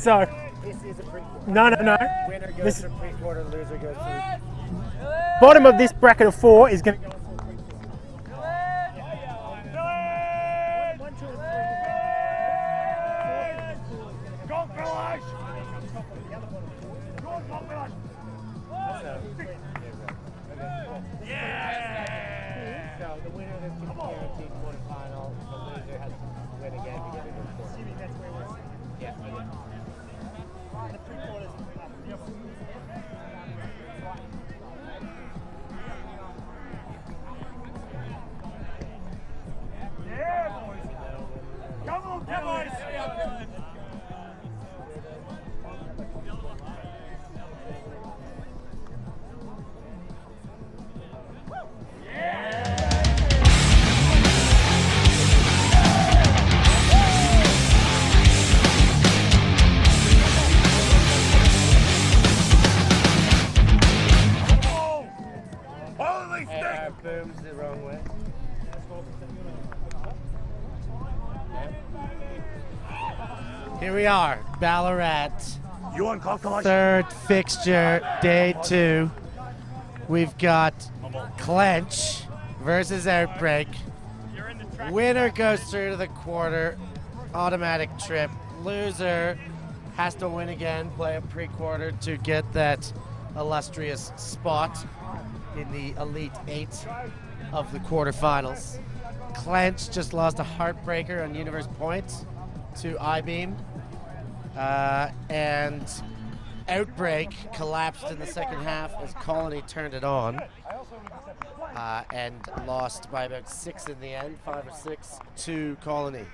So, This is a pre-quarter. no. Winner goes to pre-quarter, loser goes to... Bottom of this bracket of 4 is going to go. So the winner of this is guaranteed quarterfinal. The loser has to win again to get into the quarter. Assuming that's where we're sitting. Yeah. The pre-quarters. Yeah, boys. Come on, boys. Booms the wrong way. Here we are, Ballarat. You want calculation? Third fixture, day 2. We've got Clench versus Outbreak. Winner goes through to the quarter, automatic trip. Loser has to win again, play a pre-quarter to get that illustrious spot in the Elite 8 of the quarterfinals. Clench just lost a heartbreaker on Universe Points to I-Beam. And Outbreak collapsed in the second half as Colony turned it on and lost by about 6 in the end, 5 or 6 to Colony.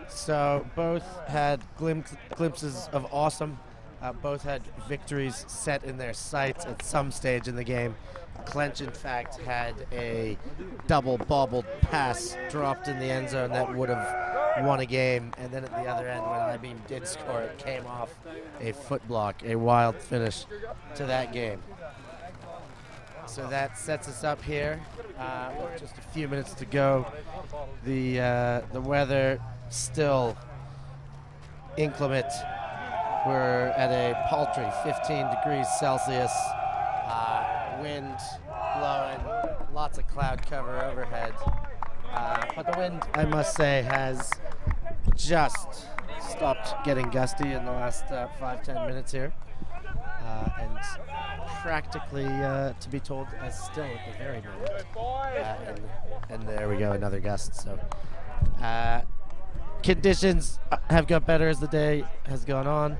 So both had glimpses of awesome. Both had victories set in their sights at some stage in the game. Clench, in fact, had a double bobbled pass dropped in the end zone that would have won a game. And then at the other end, when I-Beam did score, it came off a foot block, a wild finish to that game. So that sets us up here with just a few minutes to go. The weather still inclement. We're at a paltry 15 degrees Celsius. Wind blowing, lots of cloud cover overhead. But the wind, I must say, has just stopped getting gusty in the last 5-10 minutes here. And practically, to be told, as still at the very moment. And there we go, another gust. So conditions have got better as the day has gone on,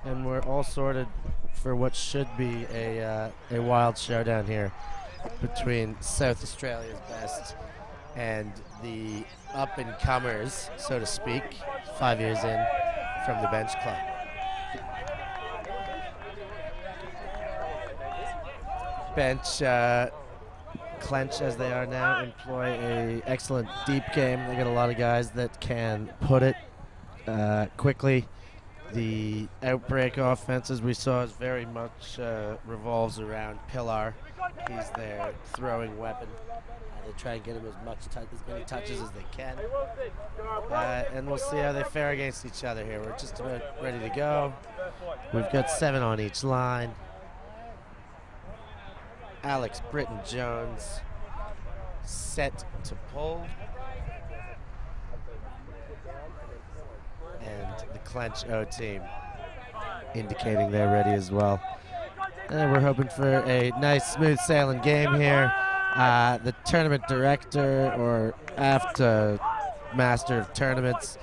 and we're all sorted for what should be a wild showdown here between South Australia's best and the up-and-comers, so to speak, 5 years in from the Bench Club. Bench, Clench as they are now, employ a excellent deep game. They got a lot of guys that can put it quickly. The Outbreak offense, as we saw, is very much revolves around Pillar. He's their throwing weapon. They try and get him as many touches as they can. And we'll see how they fare against each other here. We're just about ready to go. We've got 7 on each line. Alex Britton-Jones set to pull. And the Clench O team indicating they're ready as well. And we're hoping for a nice, smooth sailing game here. The tournament director, or AFTA master of tournaments,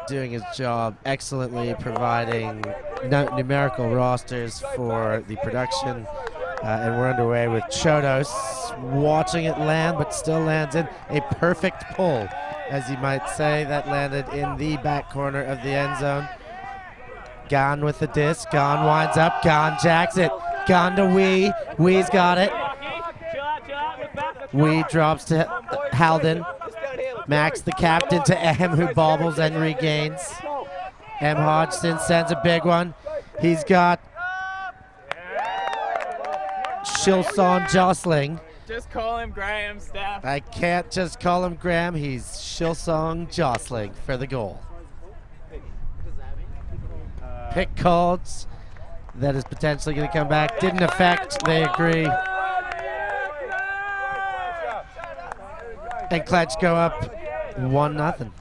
doing his job excellently, providing numerical rosters for the production. And we're underway with Chodos watching it land, but still lands in a perfect pull, as you might say. That landed in the back corner of the end zone. Gone with the disc. Gone winds up. Gone jacks it. Gone to Wee. Wee's got it. Wee drops to Halden. Max, the captain, to M, who bobbles and regains. M. Hodgson sends a big one. He's got Shilson jostling. Just call him Graham, Steph. I can't just call him Graham. He's Shilsong jostling for the goal. pick called. That is potentially going to come back. Didn't affect. They agree. And Clench go up 1-0.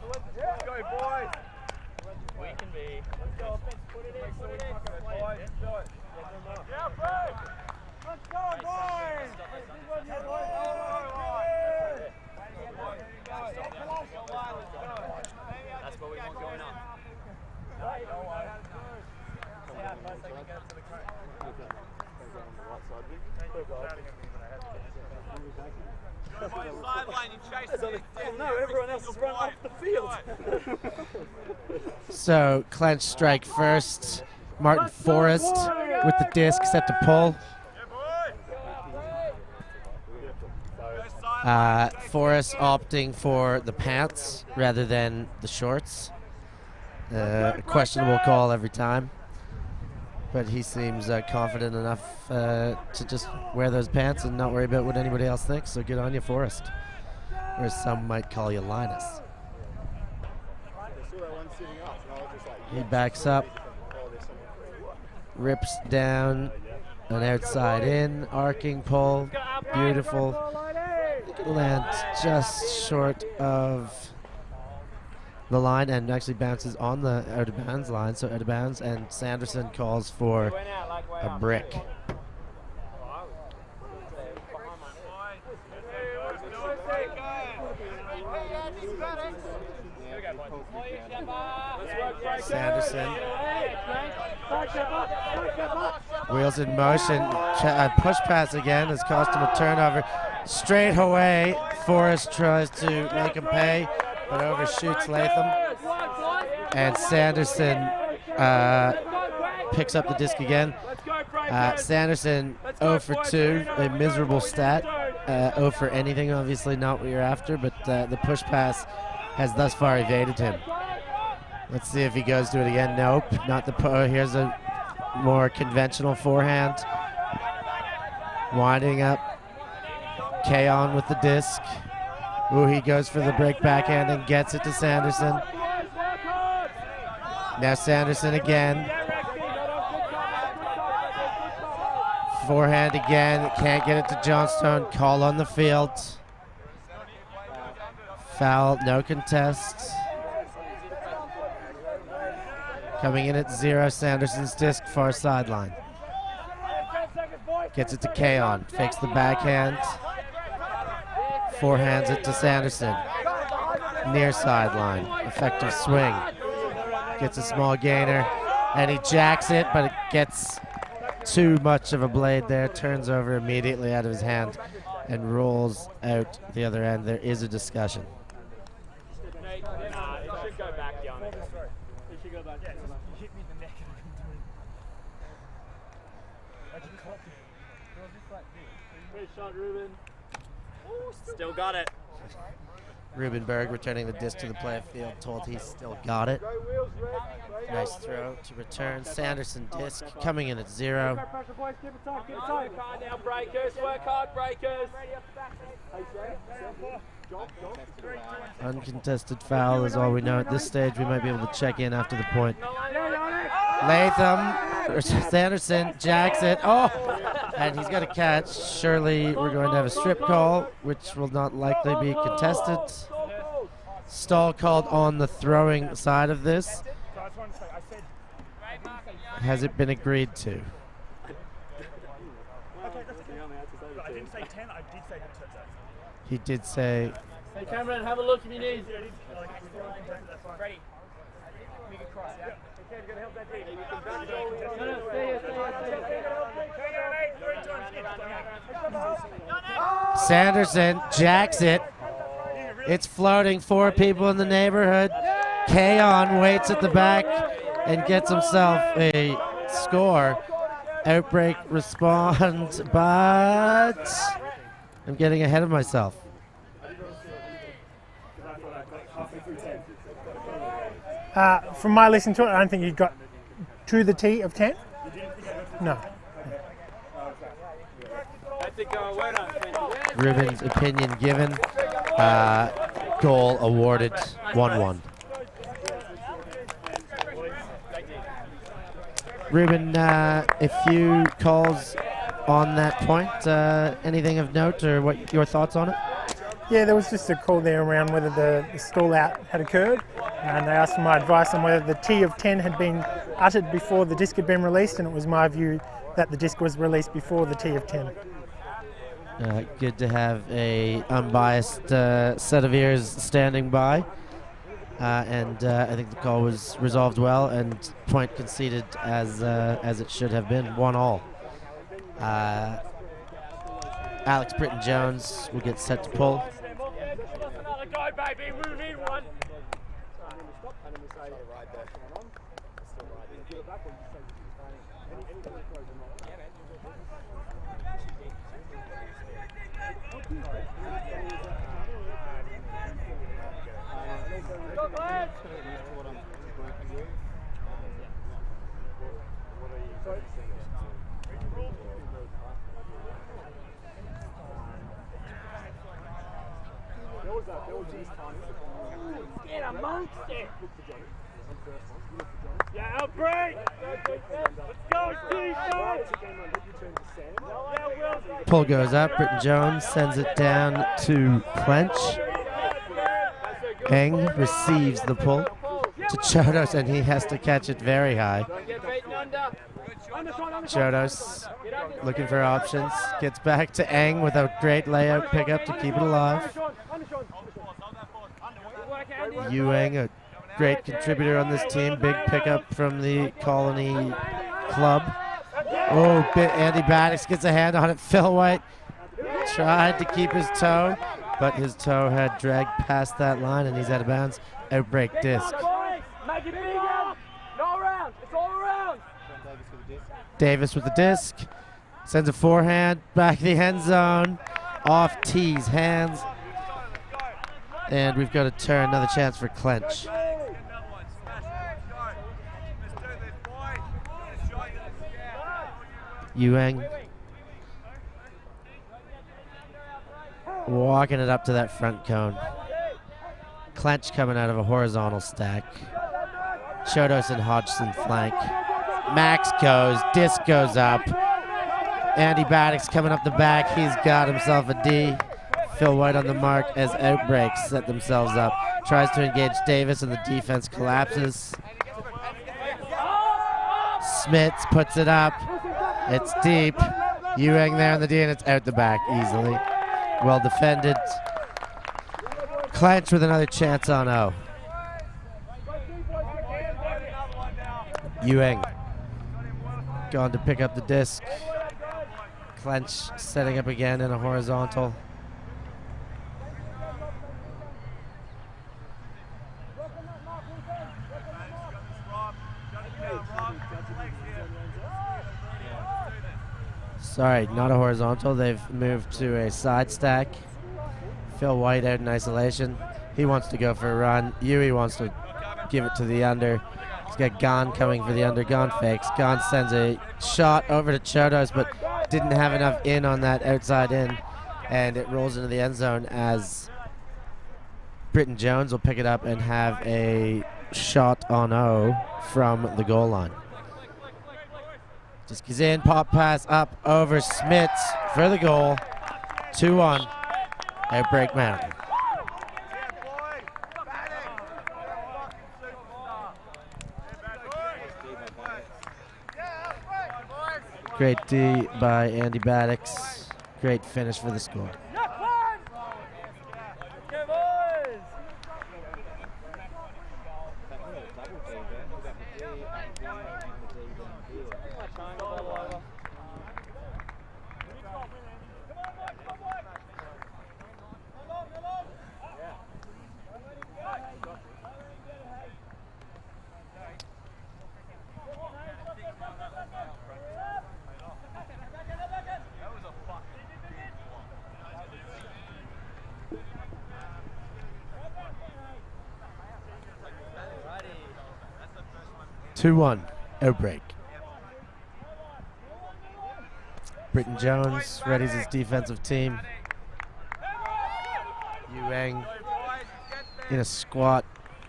No, everyone else is run off the field. So Clench strike first. Martin Forrest with the disc set to pull. Forrest opting for the pants rather than the shorts. A questionable call every time. But he seems confident enough to just wear those pants and not worry about what anybody else thinks. So good on you, Forrest. Or some might call you Linus. He backs up, rips down an outside in, arcing pull, beautiful. Land just short of the line and actually bounces on the out of bounds line, so out of bounds, and Sanderson calls for a brick. Sanderson wheels in motion, push pass again has cost him a turnover. Straight away, Forrest tries to make him pay, but overshoots Latham. And Sanderson picks up the disc again. Sanderson 0 for 2, a miserable stat. 0 for anything, obviously not what you're after, but the push pass has thus far evaded him. Let's see if he goes to it again. Nope, not the here's a more conventional forehand. Winding up. K-On with the disc. Ooh, he goes for the break backhand and gets it to Sanderson. Now Sanderson again. Forehand again, can't get it to Johnstone. Call on the field. Foul, no contest. Coming in at 0, Sanderson's disc, far sideline. Gets it to K-On, fakes the backhand. Forehands it to Sanderson. Near sideline, effective swing. Gets a small gainer, and he jacks it, but it gets too much of a blade there. Turns over immediately out of his hand and rolls out the other end. There is a discussion. Still got it. Rubenberg returning the disc to the play of field, told he's still got it. Nice throw to return. Sanderson disc coming in at 0. Uncontested foul is all we know at this stage. We might be able to check in after the point. Latham, Sanderson jacks it. Oh, and he's got a catch. Surely we're going to have a strip call, which will not likely be contested. Stall called on the throwing side of this. Has it been agreed to? I didn't say 10, I did say 10. He did say. Hey Cameron, have a look if you need. Ready. Big across, yeah? Okay, we're going to help that deep. No, stay here. Sanderson jacks it. It's floating. 4 people in the neighborhood. K-On waits at the back and gets himself a score. Outbreak responds, but I'm getting ahead of myself. From my listening to it, I don't think you got to the T of 10. No. Ruben's opinion given. Goal awarded. 1-1. Ruben, a few calls on that point. Anything of note, or what your thoughts on it? Yeah, there was just a call there around whether the stall out had occurred, and they asked for my advice on whether the T of 10 had been uttered before the disc had been released, and it was my view that the disc was released before the T of 10. Good to have a unbiased set of ears standing by, and I think the call was resolved well and point conceded as it should have been, 1-all. Alex Britton-Jones will get set to pull. Go, baby, move in one. Get amongst it! Yeah, outbreak! Let's go, defense! Pull goes up. Britton-Jones sends it down to Clench. Eng receives the pull to Chodos, and he has to catch it very high. Chodos looking for options. Gets back to Eng with a great layout pickup to keep it alive. Yu Eng, a great contributor on this team. Big pickup from the Colony club. Oh, Andy Baddix gets a hand on it. Phil White tried to keep his toe, but his toe had dragged past that line, and he's out of bounds. Outbreak disc. Make it bigger! No around! It's all around! Davis with the disc. Sends a forehand back the end zone. Off T's hands. And we've got a turn, another chance for Clench. Yu Eng walking it up to that front cone. Clench coming out of a horizontal stack. Chodos and Hodgson flank. Max goes, disc goes up. Andy Baddix coming up the back. He's got himself a D. Phil White on the mark as Outbreak set themselves up. Tries to engage Davis, and the defense collapses. Smits puts it up. It's deep. Yu Eng there on the D, and it's out the back easily. Well defended. Clench with another chance on O. Yu Eng gone to pick up the disc. Clench setting up again in a horizontal. Sorry, not a horizontal. They've moved to a side stack. Phil White out in isolation. He wants to go for a run. Yui wants to give it to the under. He's got Gon coming for the under. Gon fakes. Gon sends a shot over to Chodos, but didn't have enough in on that outside in. And it rolls into the end zone as Britton-Jones will pick it up and have a shot on O from the goal line. Just goes in, pop pass up over Smits for the goal. 2-1. Outbreak Mountain. Great D by Andy Baddix. Great finish for the score. Outbreak. Britton-Jones readies his defensive team. Yu Eng in a squat,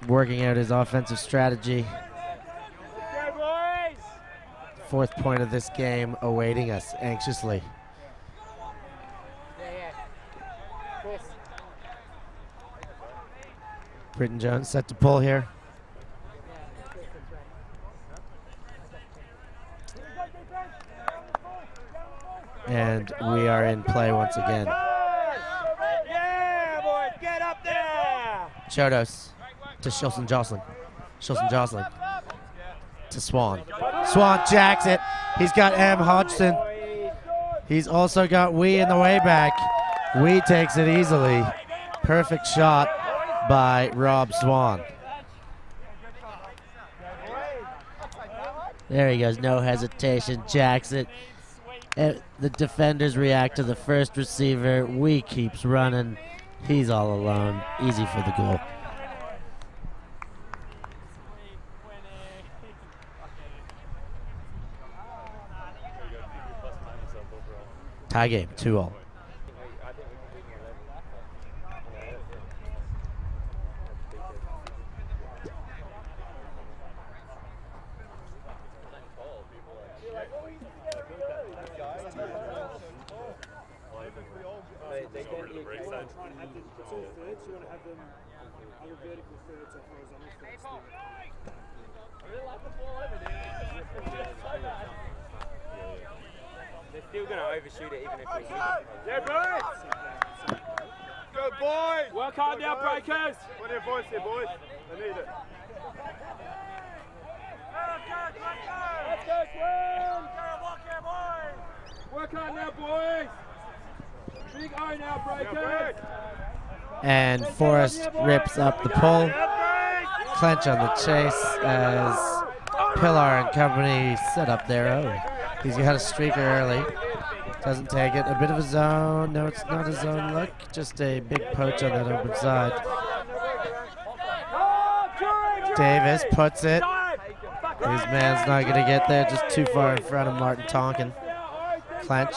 working out his offensive strategy. fourth point of this game awaiting us anxiously. Chris. Britton Jones set to pull here. And we are in play once again. Yeah, boys, get up there! Chodos to Shilson Jocelyn. Shilson Jocelyn to Swan. Swan jacks it. He's got M. Hodgson. He's also got Wee in the way back. Wee takes it easily. Perfect shot by Rob Swan. There he goes, no hesitation, jacks it. The defenders react to the first receiver. Wee keeps running. He's all alone. Easy for the goal. Tie game, 2-all. They're still going to overshoot it even if we hit it. Yeah, boys! Good boys! Work hard now, breakers! Put your voice here, boys. I need it. Let's go, Swim! Work hard now, boys! Big O now, breakers! And Forrest rips up the pull. Clench on the chase as Pillar and company set up their own. He's got a streaker early. Doesn't take it. A bit of a zone. No, it's not a zone look. Just a big poach on that open side. Davis puts it. His man's not going to get there. Just too far in front of Martin Tonkin. Clench,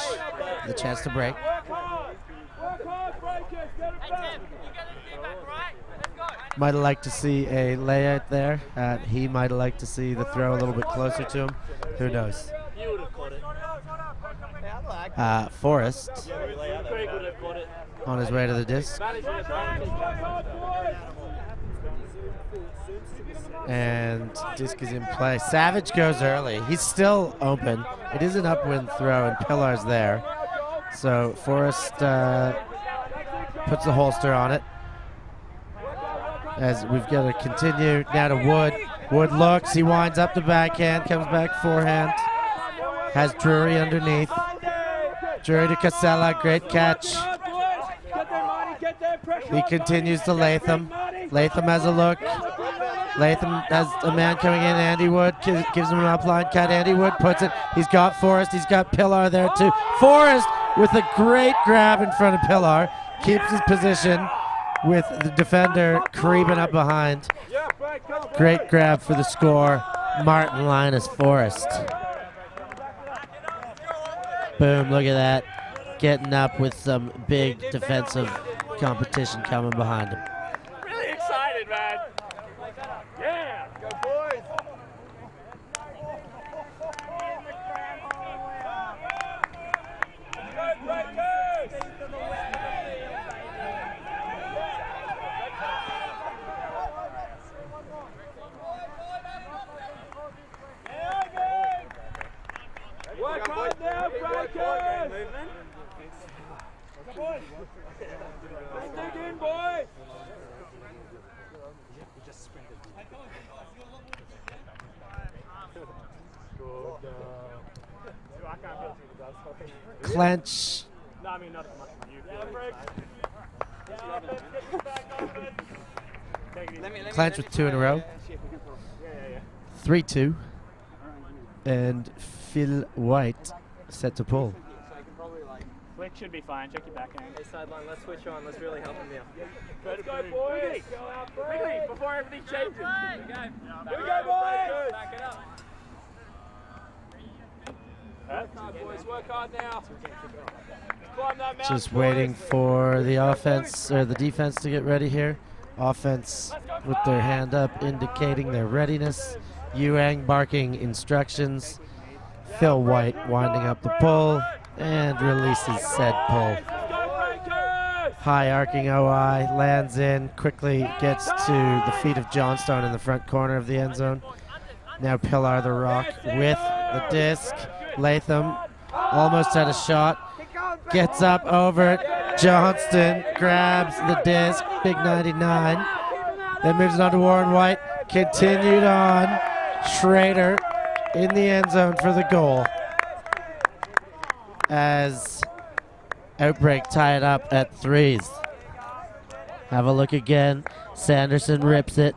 the chance to break. Might have liked to see a layout there. He might have liked to see the throw a little bit closer to him. Who knows? Forrest on his way to the disc. And disc is in play. Savage goes early. He's still open. It is an upwind throw and Pillar's there. So Forrest puts the holster on it. As we've got to continue now to Wood. Wood looks, he winds up the backhand, comes back forehand. Has Drury underneath. Drury to Casella, great catch. He continues to Latham. Latham has a look. Latham has a man coming in, Andy Wood, gives him an upline cut. Andy Wood puts it, he's got Forrest, he's got Pillar there too. Forrest with a great grab in front of Pillar, keeps his position with the defender creeping up behind. Great grab for the score. Martin Linus Forrest. Boom, look at that. Getting up with some big defensive competition coming behind him. Really excited, man. Yeah, go boys. Go breakers. Work hard now, breakers! Let's dig in, boys! Clench. No, I mean not as much as you. Clench with 2 in a row. 3-2. And Phil White set to pull. Flick should be fine. Check your backhand. Hey, sideline, let's switch on. Let's really help him now. Let's go, boys! Go out, quickly, before everything changes. Here we go. Here we go, boys! Back it up. Work hard, boys. Work hard now. Climb that mountain, Just waiting for the offense or the defense to get ready here. Offense with their hand up indicating their readiness. Yuang barking instructions Phil White winding up the pull and releases said pull. High arcing OI, lands in, quickly gets to the feet of Johnstone in the front corner of the end zone. Now Pillar the Rock with the disc. Latham almost had a shot, gets up over it. Johnston grabs the disc, big 99. Then moves it on to Warren White, continued on. Schrader in the end zone for the goal as Outbreak tie it up at 3s. Have a look again. Sanderson rips it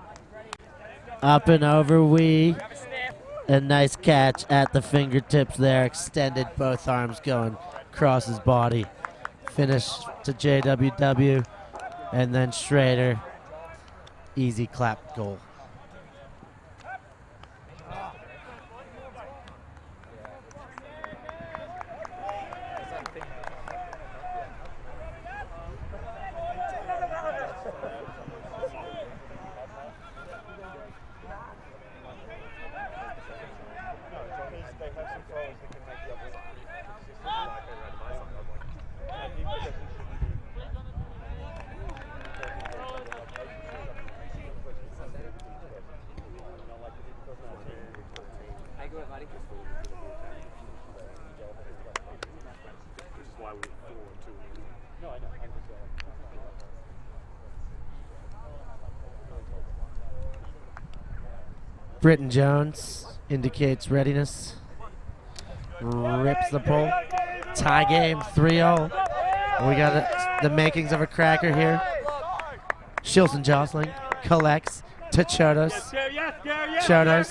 up and over Wee. A nice catch at the fingertips there. Extended, both arms going across his body. Finish to JWW and then Schrader. Easy clap goal. Britton Jones indicates readiness. Rips the pull. Tie game, 3-0. We got the makings of a cracker here. Shilson jostling, collects to Chodos. Chodos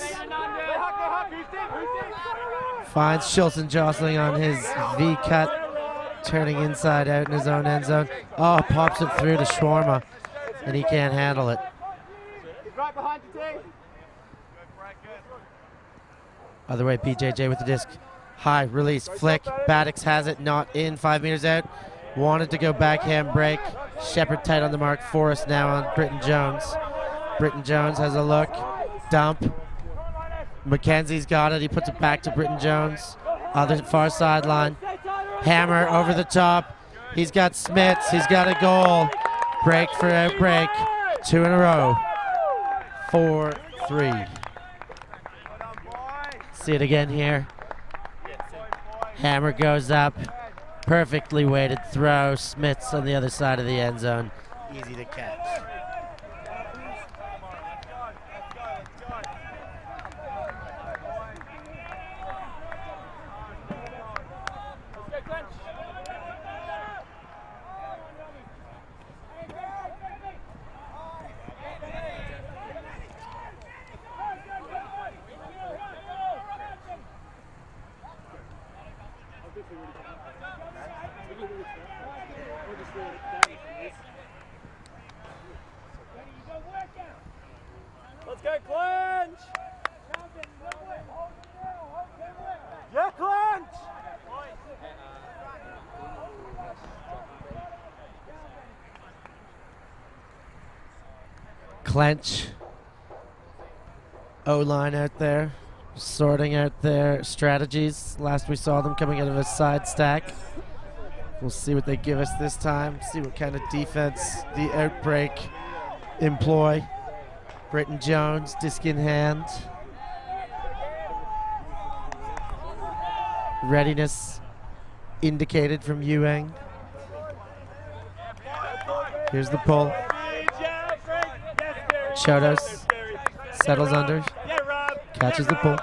finds Shilson jostling on his V-cut, turning inside out in his own end zone. Oh, pops it through to Shawarma, and he can't handle it. Other way, BJJ with the disc. High, release, flick. Baddix has it, not in, 5 meters out. Wanted to go backhand break. Shepard tight on the mark. Forrest now on Britton Jones. Britton Jones has a look. Dump. McKenzie's got it. He puts it back to Britton Jones. Other far sideline. Hammer over the top. He's got Smits. He's got a goal. Break for Outbreak. 2 in a row. 4-3. See it again here. Hammer goes up. Perfectly weighted throw. Smits on the other side of the end zone. Easy to catch. Let's go, Clench! Yeah, Clench! Clench. O-line out there, sorting out their strategies. Last we saw them coming out of a side stack. We'll see what they give us this time, see what kind of defense the Outbreak employ. Britton Jones, disc in hand. Readiness indicated from Yuang. Here's the pull. Chodos settles under, catches the pull.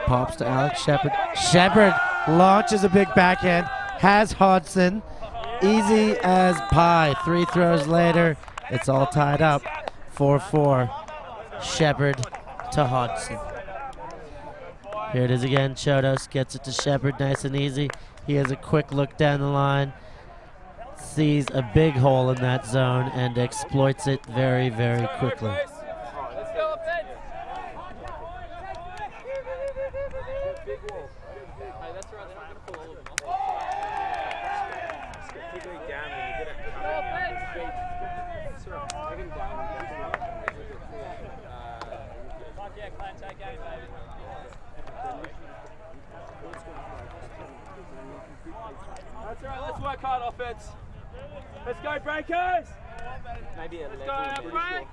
Pops to Alex Shepard. Shepard launches a big backhand, has Hodgson. Easy as pie. 3 throws later, it's all tied up. 4-4. Shepard to Hodgson. Here it is again. Chodos gets it to Shepard, nice and easy. He has a quick look down the line, sees a big hole in that zone, and exploits it very, very quickly. Yeah, Clench. Let's go, breakers! Maybe a Let's level. go, Outbreak!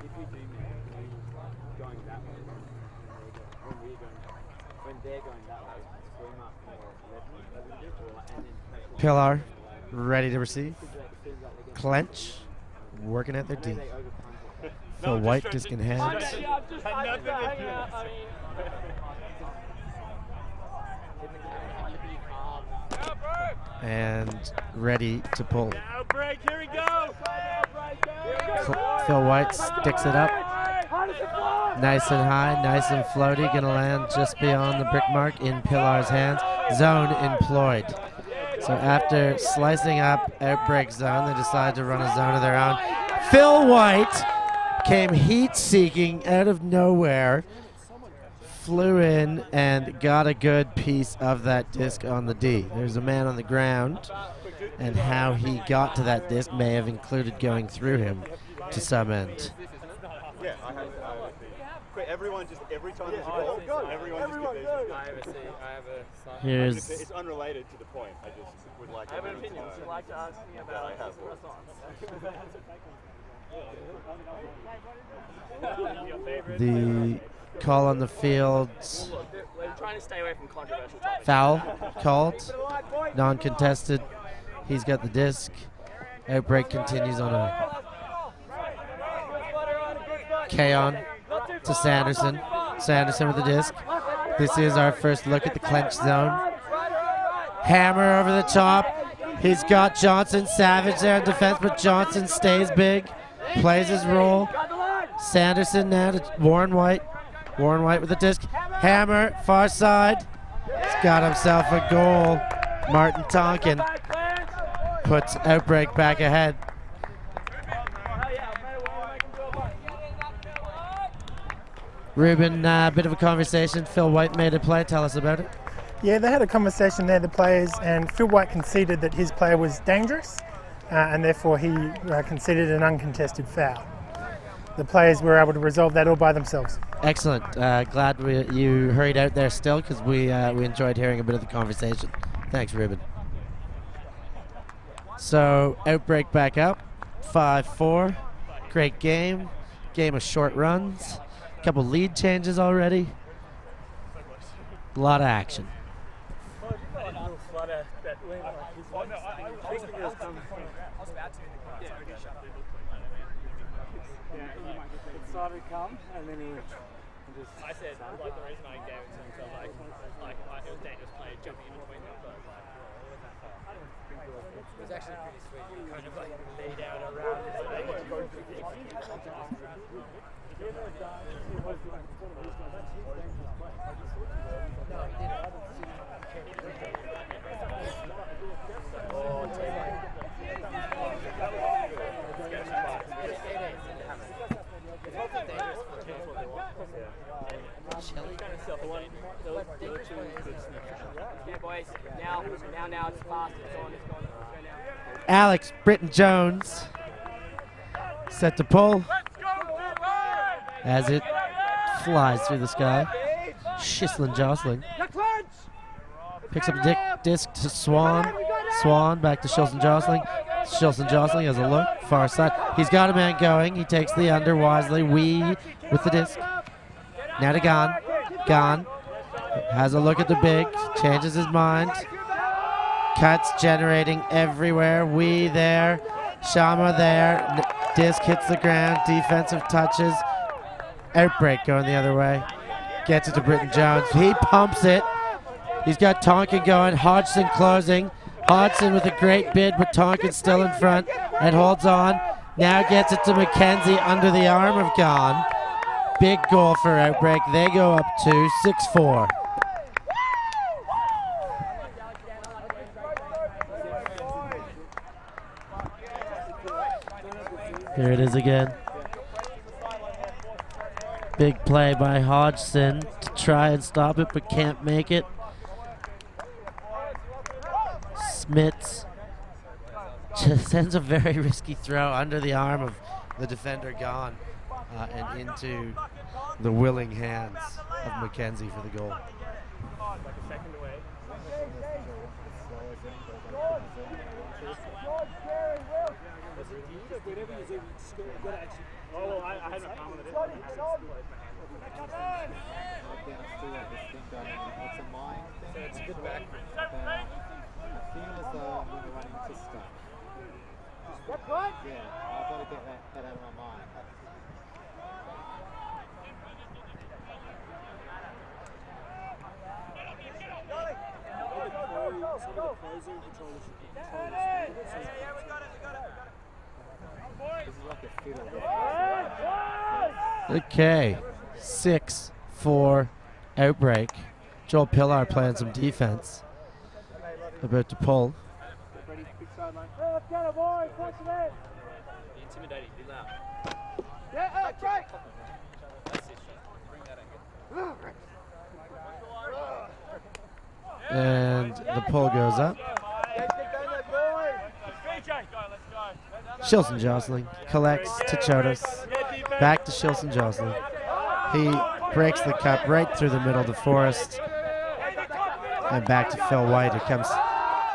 If we do going that way, when they're going that way, swim up more left a little bit, and then Pillar, ready to receive. Clench, working at their D. Phil White, disc in hand. And ready to pull. Outbreak, here we go! Phil White sticks it up. Nice and high, nice and floaty. Gonna land just beyond the brick mark in Pillar's hands. Zone employed. So after slicing up Outbreak zone, they decided to run a zone of their own. Phil White came heat-seeking out of nowhere, flew in and got a good piece of that disc on the D. There's a man on the ground, and how he got to that disc may have included going through him to some end. Yeah, I have. Quick, everyone just every time there's a goal, everyone just get these. Here's It's unrelated to the point. I just would like. I have an opinion. Would you like to ask me about I have. the call on the field. We're trying to stay away from controversial topics. Foul called, non-contested. He's got the disc. Outbreak continues on a K-on to Sanderson. Sanderson with the disc. This is our first look at the clench zone. Hammer over the top. He's got Johnson Savage there in defense, but Johnson stays big, plays his role. Sanderson now to Warren White. Warren White with the disc. Hammer, far side. He's got himself a goal. Martin Tonkin puts Outbreak back ahead. Ruben, bit of a conversation. Phil White made a play. Tell us about it. Yeah, they had a conversation there, the players, and Phil White conceded that his player was dangerous, and therefore he conceded an uncontested foul. The players were able to resolve that all by themselves. Excellent. Glad you hurried out there still, because we enjoyed hearing a bit of the conversation. Thanks, Ruben. So, Outbreak back up, 5-4. Great game. Game of short runs. A couple lead changes already. A lot of action. Started come and then he just. I said like the reason I gave it to him because like it was dangerous play jumping in between them, but like it was actually pretty sweet. You kind of like laid out around Yeah, boys. Now it's fast. It's on. It's gone. Alex Britton Jones set to pull as it flies through the sky. Shislin jostling. Picks up the disc to Swan. Swan back to Shilson jostling. Shilson jostling has a look. Far side. He's got a man going. He takes the under wisely. Wee with the disc. Now to Gone. Gone. Has a look at the big. Changes his mind. Cuts generating everywhere. Wee there. Shama there. Disc hits the ground. Defensive touches. Outbreak going the other way. Gets it to Britton Jones. He pumps it. He's got Tonkin going. Hodgson closing. Hodgson with a great bid, but Tonkin's still in front and holds on. Now gets it to McKenzie under the arm of Gone. Big goal for Outbreak. They go up to 6-4. Here it is again. Big play by Hodgson to try and stop it, but can't make it. Smits just sends a very risky throw under the arm of the defender gone and into the willing hands of Mackenzie for the goal. Like a second away. Oh, well, I had my palm on it. It's a mind thing. It's a good back. I feel as though I'm going to run into stuff. What? Yeah, I've got to get that out of my mind. This is like a fiddle. Okay, 6-4 Outbreak. Joel Pillar playing some defense. About to pull. Intimidating, be loud. And the pull goes up. Shilson Jostling collects to Chodos. Back to Shilson Jostling. He breaks the cup right through the middle to Forrest. And back to Phil White, who comes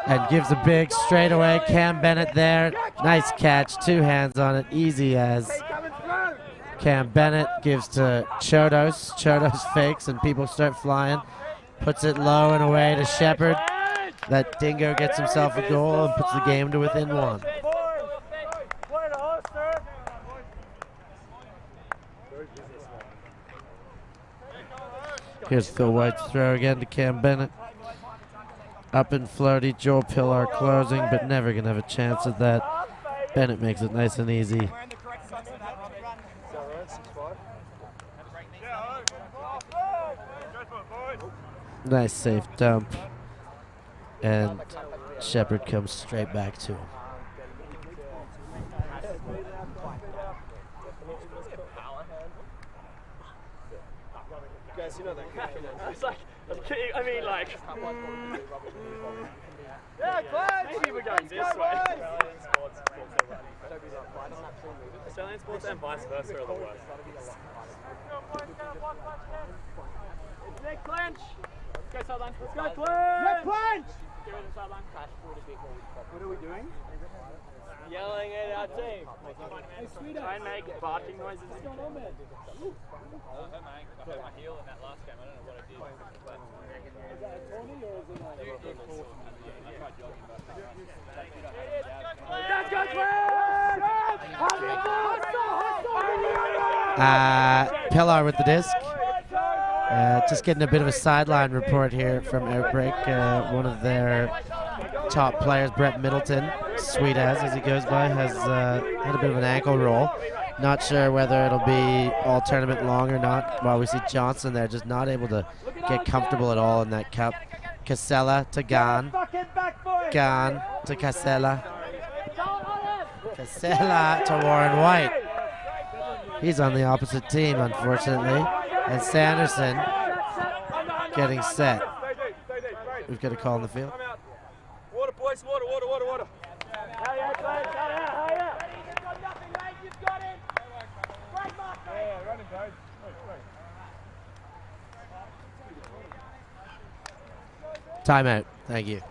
and gives a big straightaway. Cam Bennett there. Nice catch. 2 hands on it. Easy as. Cam Bennett gives to Chodos. Chodos fakes and people start flying. Puts it low and away to Shepard. That dingo gets himself a goal and puts the game to within 1. Here's Phil White's throw again to Cam Bennett. Up and floaty, Joel Pillar closing, but never gonna have a chance at that. Bennett makes it nice and easy. Nice safe dump. And Shepard comes straight back to him. Guys, you know that it's like, I mean, like, yeah, Clench! Maybe we're going this way. Australian sports and vice versa are the worst. Nick, Clench! Let's go sideline. Let's go, Clench! Yeah, Clench! Get rid of the sideline. What are we doing? Yelling at our team. Try and make barking noises. What's going on, man? I hurt my heel in that last game. I don't know what I did. Is that a Tony or is it like... I tried jogging, but... Pillar with the disc. Just getting a bit of a sideline report here from Outbreak. One of their top players, Brett Middleton, sweet as he goes by, has had a bit of an ankle roll. Not sure whether it'll be all tournament long or not. While we see Johnson there just not able to get comfortable at all in that cup. Casella to Gan. Gan to Casella. Casella to Warren White. He's on the opposite team, unfortunately. And Sanderson getting set. We've got a call in the field. Water, boys, water. Timeout. Thank you.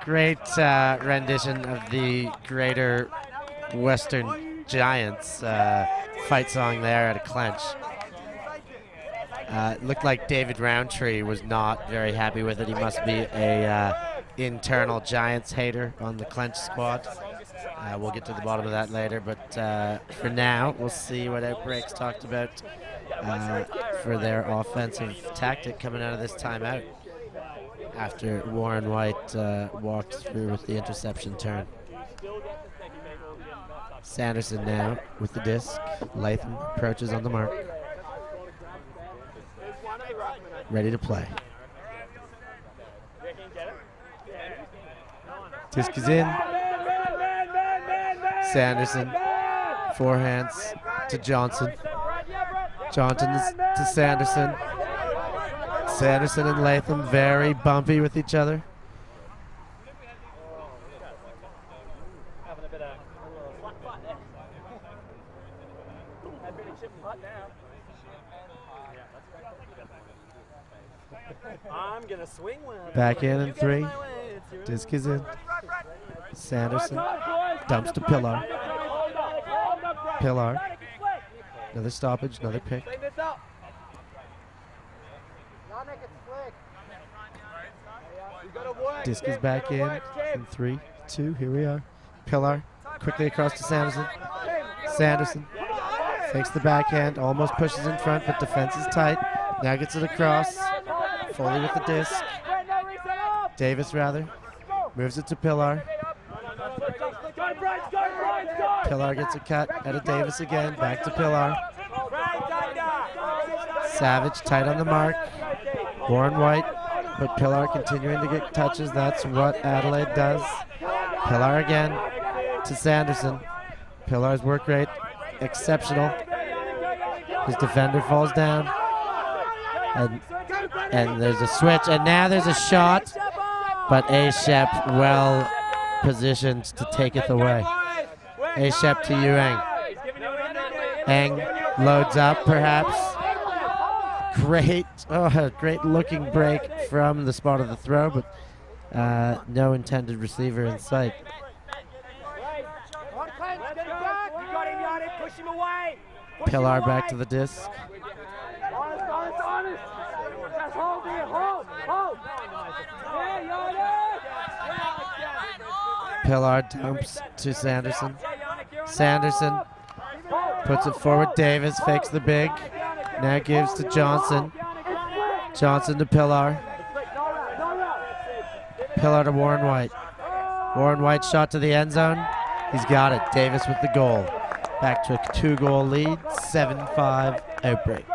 Great rendition of the Greater Western Giants fight song there at a Clench. It looked like David Roundtree was not very happy with it. He must be a internal Giants hater on the Clench squad. We'll get to the bottom of that later, but for now, we'll see what Outbreak's talked about for their offensive tactic coming out of this timeout after Warren White walked through with the interception turn. Sanderson now with the disc. Latham approaches on the mark. Ready to play. Disc is in. Sanderson, forehands to Johnson. Johnson to Sanderson. Sanderson and Latham very bumpy with each other. I'm gonna swing one. Back in 3. Disc is in. Sanderson dumps to Pillar. Pillar. Another stoppage, another pick. Disc is back in 3, 2. Here we are. Pillar quickly across to Sanderson. Sanderson fakes the backhand, almost pushes in front, but defense is tight. Now gets it across. Foley with the disc. Davis rather. Moves it to Pillar. Pillar gets a cut out of Davis again. Back to Pillar. Savage tight on the mark. Warren White, but Pillar continuing to get touches. That's what Adelaide does. Pillar again to Sanderson. Pillar's work rate exceptional. His defender falls down. And there's a switch, and now there's a shot, but A-Shep well positioned to take it away. A-Shep to Yuang. Eng loads up, perhaps. Great looking break from the spot of the throw, but no intended receiver in sight. Pillar back to the disc. Pillar dumps to Sanderson. Sanderson puts it forward. Davis fakes the big. Now gives to Johnson. Johnson to Pillar. Pillar to Warren White. Warren White shot to the end zone. He's got it. Davis with the goal. Back to a 2-goal lead. 7-5 Outbreak.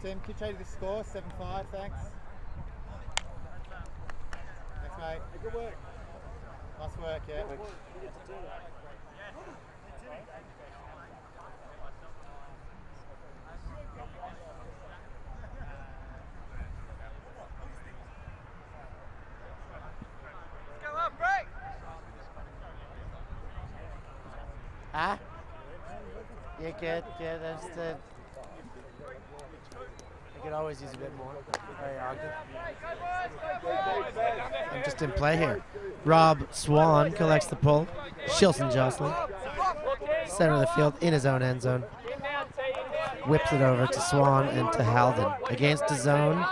Tim, can you change the score? 7-5, thanks. Thanks, mate. Good work. Nice work, yeah. Huh? Yeah, good, understood. I could always use a bit more. I'm just in play here. Rob Swan collects the pull. Shilson jostling. Center of the field in his own end zone. Whips it over to Swan and to Halden. Against the zone,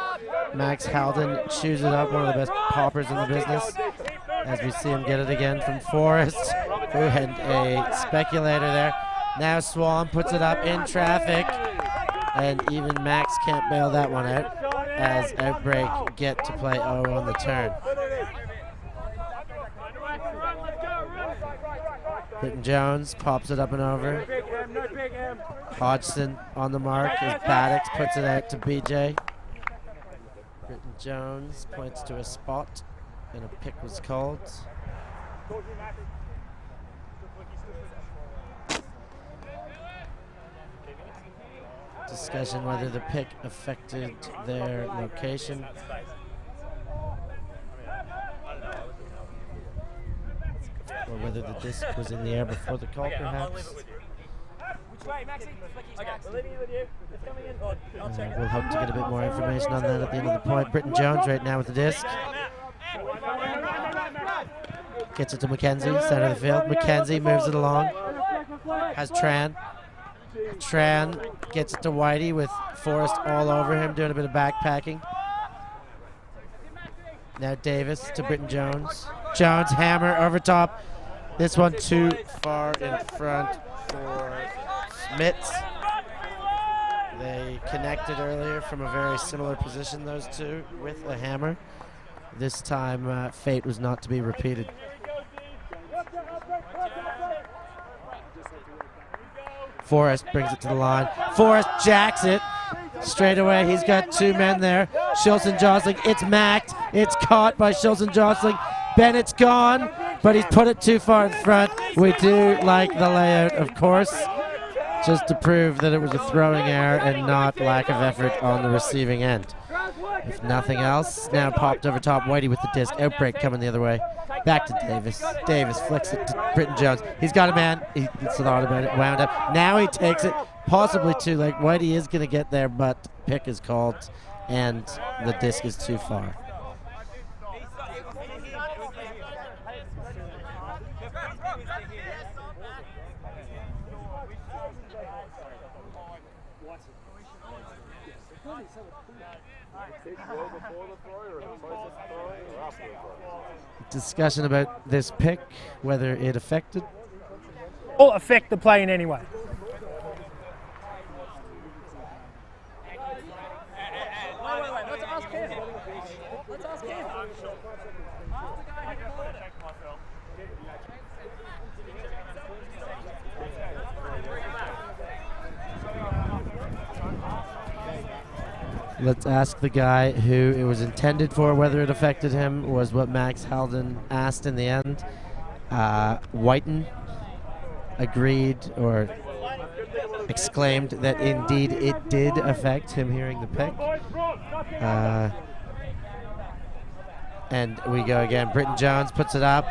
Max Halden chews it up, one of the best poppers in the business. As we see him get it again from Forrest, who had a speculator there. Now Swan puts it up in traffic, and even Max can't bail that one out as Outbreak get to play O on the turn. Britton Jones pops it up and over. Hodgson on the mark as Baddocks puts it out to BJ. Britton Jones points to a spot, and a pick was called. Discussion whether the pick affected their location. Or whether the disc was in the air before the call, perhaps. We'll hope to get a bit more information on that at the end of the point. Britton Jones right now with the disc. Gets it to McKenzie, center of the field. McKenzie moves it along. Has Tran. Tran gets it to Whitey with Forrest all over him, doing a bit of backpacking. Now Davis to Britton Jones. Jones, hammer over top. This one too far in front for Smits. They connected earlier from a very similar position, those two, with a hammer. This time, fate was not to be repeated. Forrest brings it to the line. Forrest jacks it straight away. He's got two men there. Shilson Jostling. It's macked. It's caught by Shilson Jostling. Bennett's gone, but he's put it too far in front. We do like the layout, of course, just to prove that it was a throwing error and not lack of effort on the receiving end. If nothing else, now popped over top. Whitey with the disc. Outbreak coming the other way. Back to Davis. Davis flicks it to Britton Jones. He's got a man. He thought about it. Wound up. Now he takes it. Possibly too late. Whitey is going to get there, but pick is called, and the disc is too far. Discussion about this pick, whether it affected. Or affect the play in any way. Let's ask him. Let's ask him. Let's ask the guy who it was intended for, whether it affected him, was what Max Halden asked in the end. Whiten agreed or exclaimed that indeed it did affect him hearing the pick. And we go again. Britton Jones puts it up.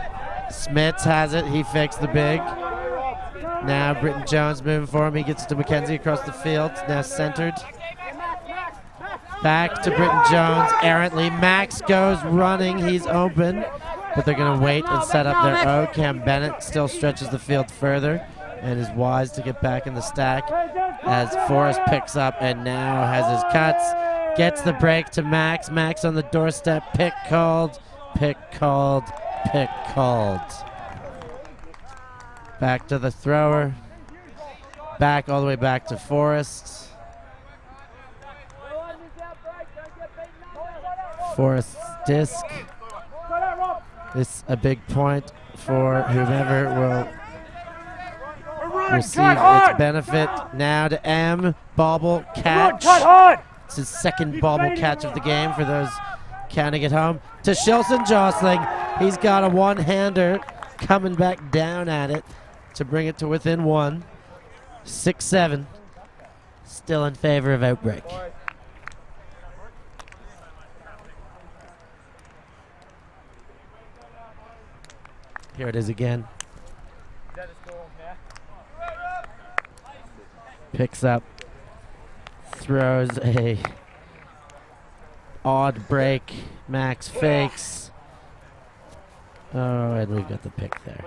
Smits has it. He fakes the big. Now Britton Jones moving for him. He gets it to McKenzie across the field. Now centered. Back to Britton Jones, errantly. Max goes running, he's open, but they're going to wait and set up their O. Cam Bennett still stretches the field further and is wise to get back in the stack as Forrest picks up and now has his cuts. Gets the break to Max. Max on the doorstep. Pick called, pick called, pick called. Back to the thrower. Back all the way back to Forrest. Forrest's disc. This a big point for whomever will receive its benefit. Now to M. Bobble catch. It's his second bobble catch of the game for those counting at home. To Shilson Jostling. He's got a one-hander coming back down at it to bring it to within one. 6-7. Still in favor of Outbreak. Here it is again. Picks up. Throws a odd break. Max fakes. Oh, and we've got the pick there.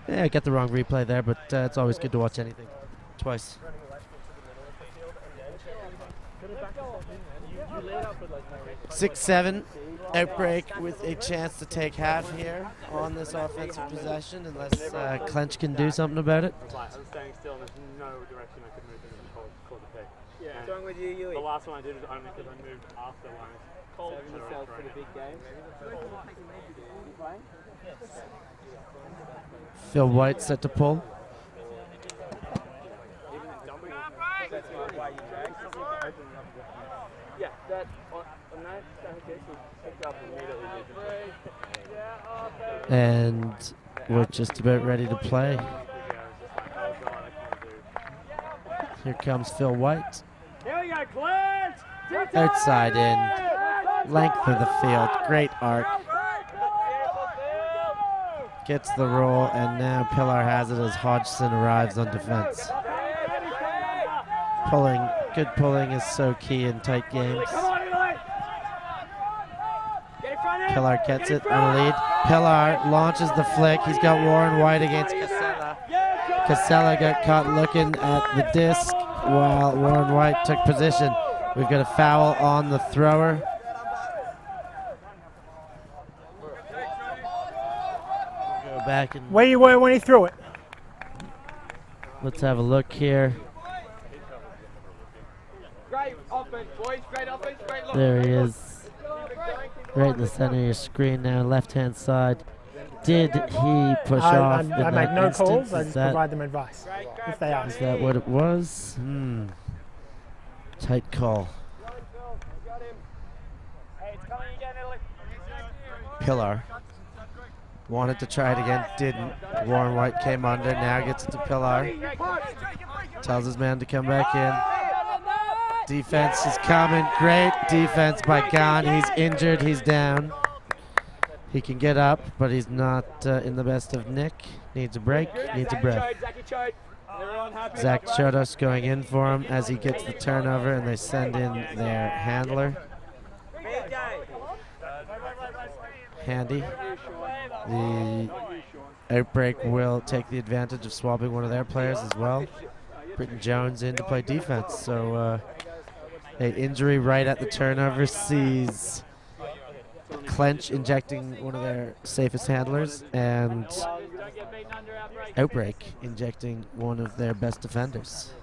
Yeah, I got the wrong replay there, but it's always good to watch anything twice. 6-7. Outbreak with a chance to take half here on this offensive possession, unless Clench can do something about it. I was standing still and there's no direction I could move in and call the pick. Yeah. What's wrong with you, Yui? The last one I did was only because I moved after one. Saving yourself for the big game. Phil White set to pull. Yeah, that on that case was picked up immediately. And we're just about ready to play. Here comes Phil White. Here we go, Clench! Outside in. Length of the field. Great arc. Gets the roll, and now Pillar has it as Hodgson arrives on defense. Pulling, good pulling is so key in tight games. Pillar gets it on a lead. Pillar launches the flick. He's got Warren White against Casella. Casella got caught looking at the disc while Warren White took position. We've got a foul on the thrower. Go back and Where you were when he threw it? let's have a look here. Great offense, boys. Great offense, great look. There he is. Right in the center of your screen now, left-hand side. Did he push off in I that make no instance? calls, I Is just that, provide them advice if they ask. is that what it was? Tight call. Pillar. Wanted to try it again, didn't. Warren White came under, now gets it to Pillar. Tells his man to come back in. Defense is coming. Great defense by Gan. He's injured. He's down. He can get up, but he's not in the best of nick. Needs a break. Needs a breath. Zach Chodos going in for him as he gets the turnover, and they send in their handler. Handy. The Outbreak will take the advantage of swapping one of their players as well. Britton Jones in to play defense. So an injury right at the turnover sees Clench injecting one of their safest handlers and Outbreak injecting one of their best defenders.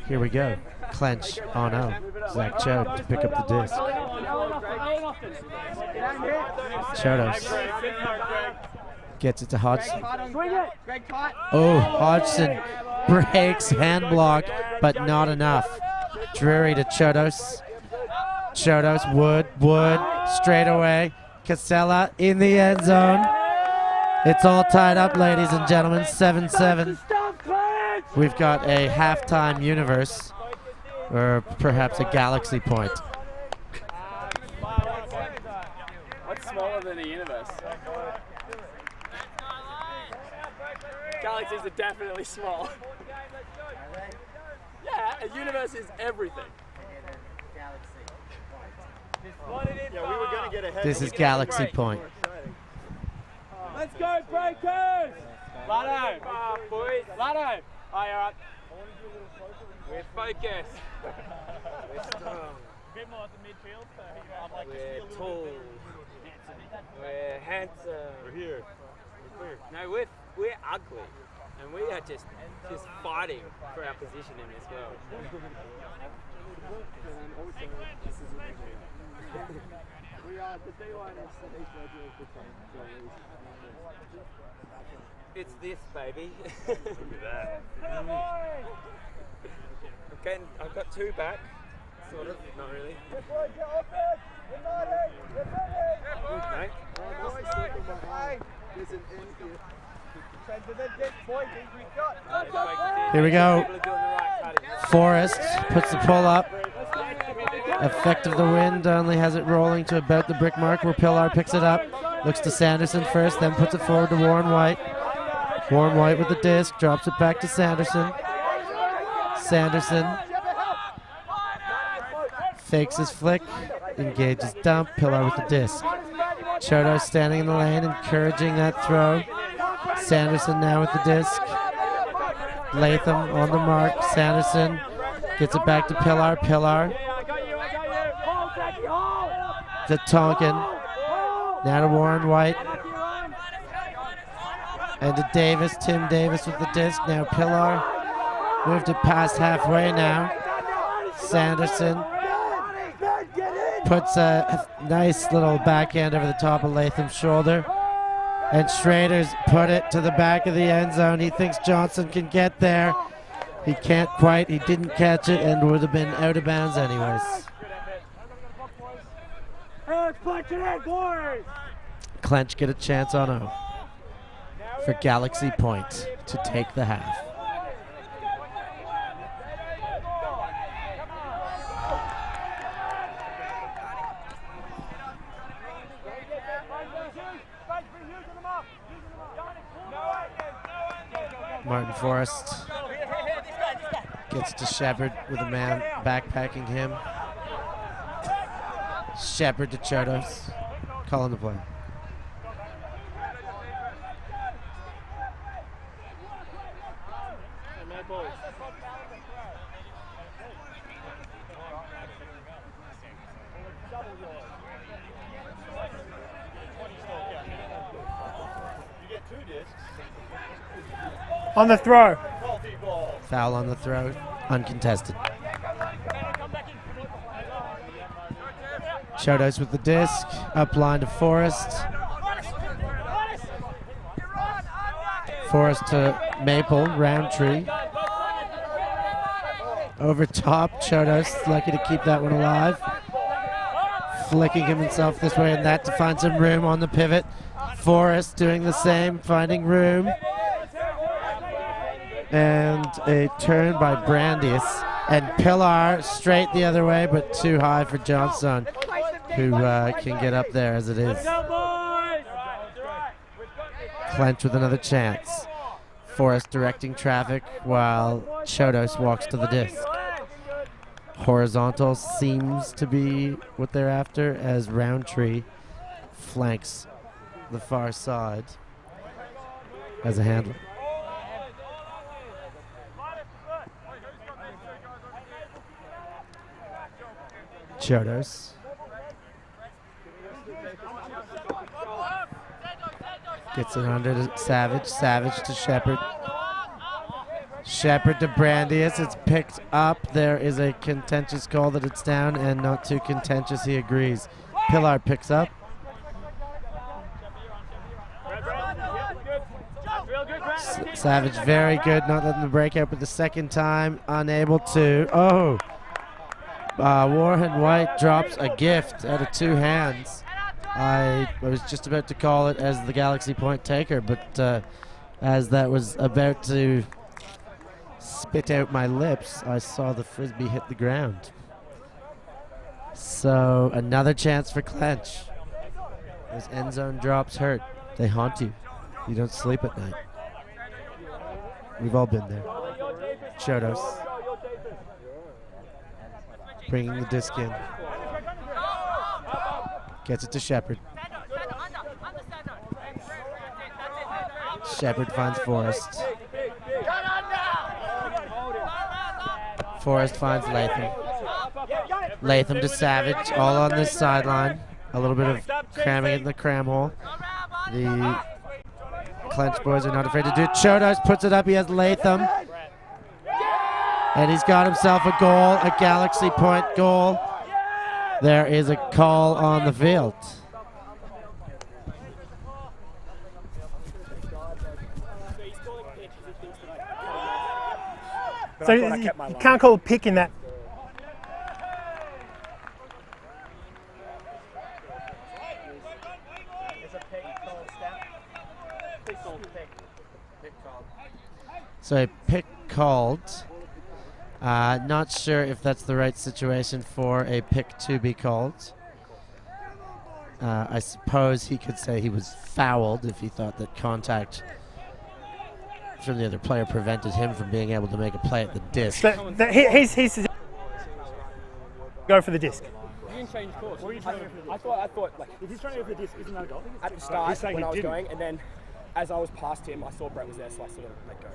Here we go. Clench. Oh no. Zach Chode to pick up the disc. Chodos gets it to Hodgson. Oh, Hodgson breaks hand block, but not enough. Drury to Chodos. Chodos, Wood, straight away. Casella in the end zone. It's all tied up, ladies and gentlemen, 7-7. We've got a halftime universe, or perhaps a galaxy point. What's smaller than a universe? Galaxies are definitely small. Yeah, a universe is everything. Yeah, we were going to get ahead. This is galaxy point. Let's go, Breakers! Lado! Boys! Lado! Oh, you're right. We're focused. We're strong. A bit more at the midfield, so I'd like We're tall. We're handsome. We're here. We're clear. No, we're ugly. And we are just fighting for our position in this world. We are the D-liners that each graduate became. It's this, baby. Look at that. Okay, I've got two back. Sort of, not really. Here we go. Forrest puts the pull up. Effect of the wind only has it rolling to about the brick mark where Pillar picks it up. Looks to Sanderson first, then puts it forward to Warren White. Warren White with the disc, drops it back to Sanderson. Sanderson fakes his flick, engages dump, Pillar with the disc. Chodo standing in the lane, encouraging that throw. Sanderson now with the disc. Latham on the mark. Sanderson Gets it back to Pillar. Pillar to Tonkin. Now to Warren White. And to Davis. Tim Davis with the disc. Now Pillar. Moved it past halfway now. Sanderson puts a nice little backhand over the top of Latham's shoulder. And Schrader's put it to the back of the end zone. He thinks Johnson can get there. He can't quite. He didn't catch it and would have been out of bounds anyways. Clench get a chance on O for Galaxy Point to take the half. Martin Forrest gets to Shepard with a man backpacking him. Shepard to Chodos, calling the play. On the throw. Foul on the throw, uncontested. Chodos with the disc, up line to Forrest. Forrest to Maple, Roundtree. Over top, Chodos lucky to keep that one alive. Flicking himself this way and that to find some room on the pivot. Forrest doing the same, finding room. And a turn by Brandius. And Pillar straight the other way, but too high for Johnson, who can get up there as it is. Clench with another chance. Forrest directing traffic while Chodos walks to the disc. Horizontal seems to be what they're after as Roundtree flanks the far side as a handler. Chodos. Gets it under to Savage. Savage to Shepard. Shepard to Brandius. It's picked up. There is a contentious call that it's down, and not too contentious. He agrees. Pillar picks up. Savage very good, not letting the break out, but the second time unable to. Oh! Warren White drops a gift out of two hands. I was just about to call it as the Galaxy Point taker, but as that was about to spit out my lips, I saw the frisbee hit the ground. So another chance for Clench. Those end zone drops hurt. They haunt you. You don't sleep at night. We've all been there. Chodos. Bringing the disc in. Gets it to Shepard. Shepard finds Forrest. Forrest finds Latham. Latham to Savage, all on this sideline. A little bit of cramming in the cram hole. The Clench boys are not afraid to do it. Chodos puts it up, he has Latham. And he's got himself a goal, a Galaxy Point goal. There is a call on the field. So you can't call a pick in that. So a pick called. Not sure if that's the right situation for a pick to be called. I suppose he could say he was fouled if he thought that contact from the other player prevented him from being able to make a play at the disc. He's go for the disc. You can change course. I thought like if he's trying to go for the disc, isn't that a goal? At the start when I was going, and then as I was past him, I saw Brett was there, so I sort of let go.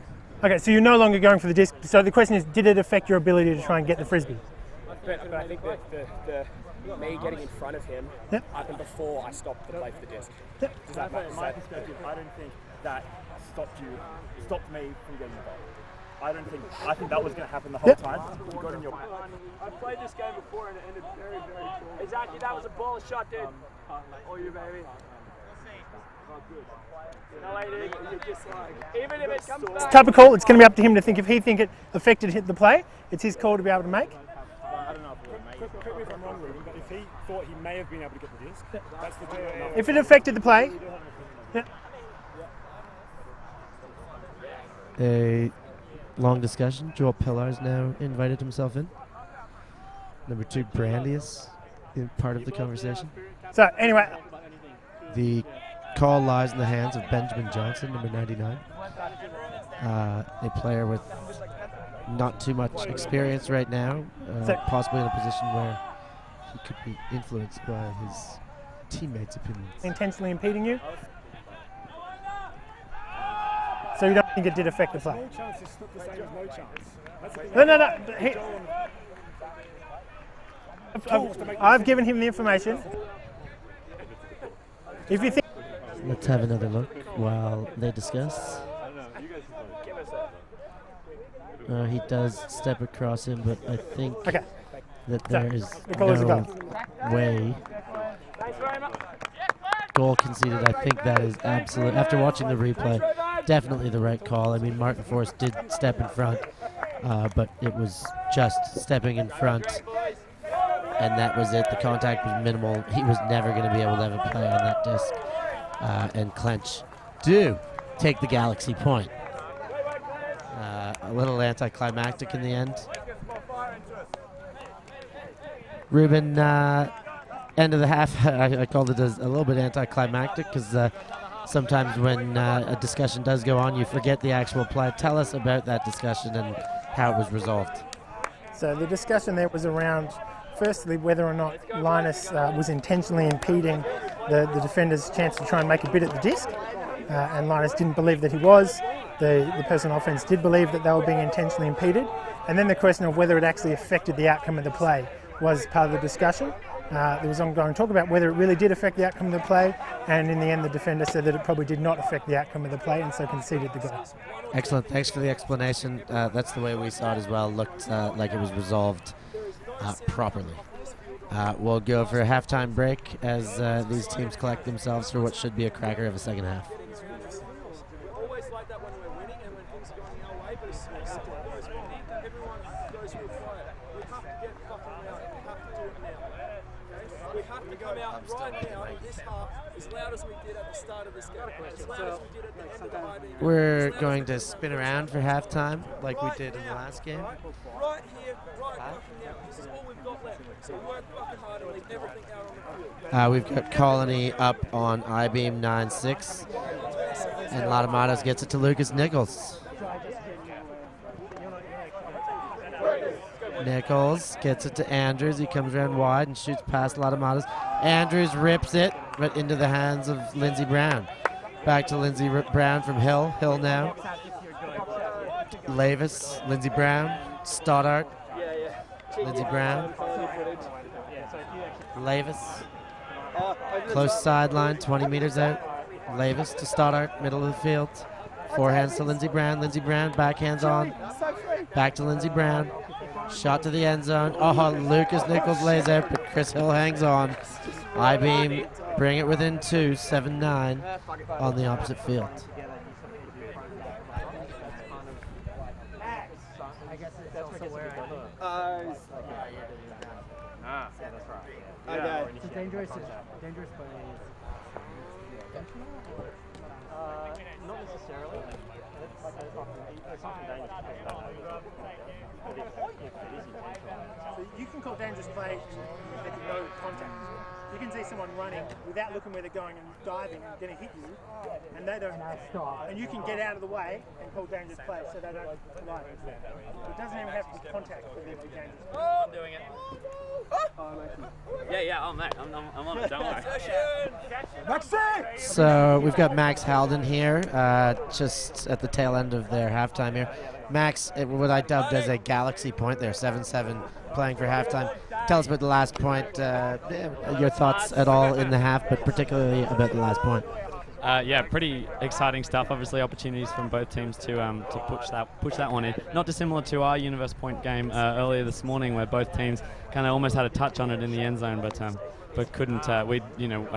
Okay, so you're no longer going for the disc. So the question is, did it affect your ability to try and get the frisbee? But I think that the me getting in front of him happened before I stopped the play for the disc. Yep. Does that make From my perspective, I don't think that stopped me from getting the ball. I think that was going to happen the whole time. You got in your. I played this game before and it ended very, very short. Exactly, that was a ball shot, dude. All you, baby. You're just like, even if it comes back. It's a type of call. It's going to be up to him to think if he think it affected hit the play. It's his call to be able to make. I don't know correct me if I'm wrong, Ruben, but if he thought he may have been able to get the disc, that's the If it affected the play. A long discussion. Joel Pillar's now invited himself in. Number 2, Brandy is part of the conversation. So anyway, the call lies in the hands of Benjamin Johnson, number 99. A player with not too much experience right now, possibly in a position where he could be influenced by his teammates' opinions. intentionally impeding you. So you don't think it did affect the play? No chance is not the same as no chance. No. I've given him the information. If you think. Let's have another look while they discuss. He does step across him, but I think that there is no way. Goal conceded. I think that is absolute. After watching the replay, definitely the right call. I mean, Martin Forrest did step in front, but it was just stepping in front, and that was it. The contact was minimal. He was never going to be able to have a play on that disc. And Clench do take the Galaxy point. A little anticlimactic in the end. Ruben, end of the half, I called it a little bit anticlimactic because sometimes when a discussion does go on, you forget the actual play. Tell us about that discussion and how it was resolved. So the discussion there was around, firstly, whether or not Linus was intentionally impeding the defender's chance to try and make a bid at the disc. And Linus didn't believe that he was. The person on offence did believe that they were being intentionally impeded. And then the question of whether it actually affected the outcome of the play was part of the discussion. There was ongoing talk about whether it really did affect the outcome of the play, and in the end the defender said that it probably did not affect the outcome of the play and so conceded the goal. Excellent, thanks for the explanation. That's the way we saw it as well. Looked like it was resolved properly. We'll go for a halftime break as these teams collect themselves for what should be a cracker of a second half. Always like that when we're winning and when things are going our way, but as soon as something goes wrong, everyone goes real quiet. We have to get fucking out. We have to do it now. Okay? We have to come out right now in this half as loud as we did at the start of this game. As loud as we did at the end of the high. We're going to spin around for halftime like we did in the last game. Right here, right fucking now. This is all we've got left. So work fucking hard and leave everything out on the field. We've got Colony up on I-beam 9-6. And Latamatos gets it to Lucas Nichols. Nichols gets it to Andrews. He comes around wide and shoots past Latamatos. Andrews rips it, but into the hands of Lindsey Brown. Back to Lindsey Brown from Hill. Hill now. Lavis, Lindsey Brown, Stoddart, Lindsey Brown, Lavis. Close sideline, 20 meters out. Lavis to Stoddart, middle of the field. Forehands to Lindsey Brown. Lindsey Brown, backhands on. Back to Lindsey Brown. Shot to the end zone. Oh, Lucas Nichols lays out, but Chris Hill hangs on. I-beam, bring it within 2, 7-9 on the opposite field. It's dangerous, but not necessarily. It's often dangerous. But if it is intentional. You can call dangerous play with no contact. You can see someone running without looking where they're going and diving and going to hit you, and they don't stop. And you can get out of the way and call dangerous play so they don't collide. It doesn't even have to be contact for them to be dangerous. I'm doing it. Yeah, Yeah. Oh, mate, I'm on it. Don't worry. So we've got Max Halden here, just at the tail end of their halftime here. Max, what I dubbed as a galaxy point there, 7-7 playing for halftime. Tell us about the last point, your thoughts at all in the half, but particularly about the last point. Yeah, pretty exciting stuff. Obviously, opportunities from both teams to push that one in. Not dissimilar to our Universe Point game earlier this morning, where both teams kind of almost had a touch on it in the end zone, but couldn't. I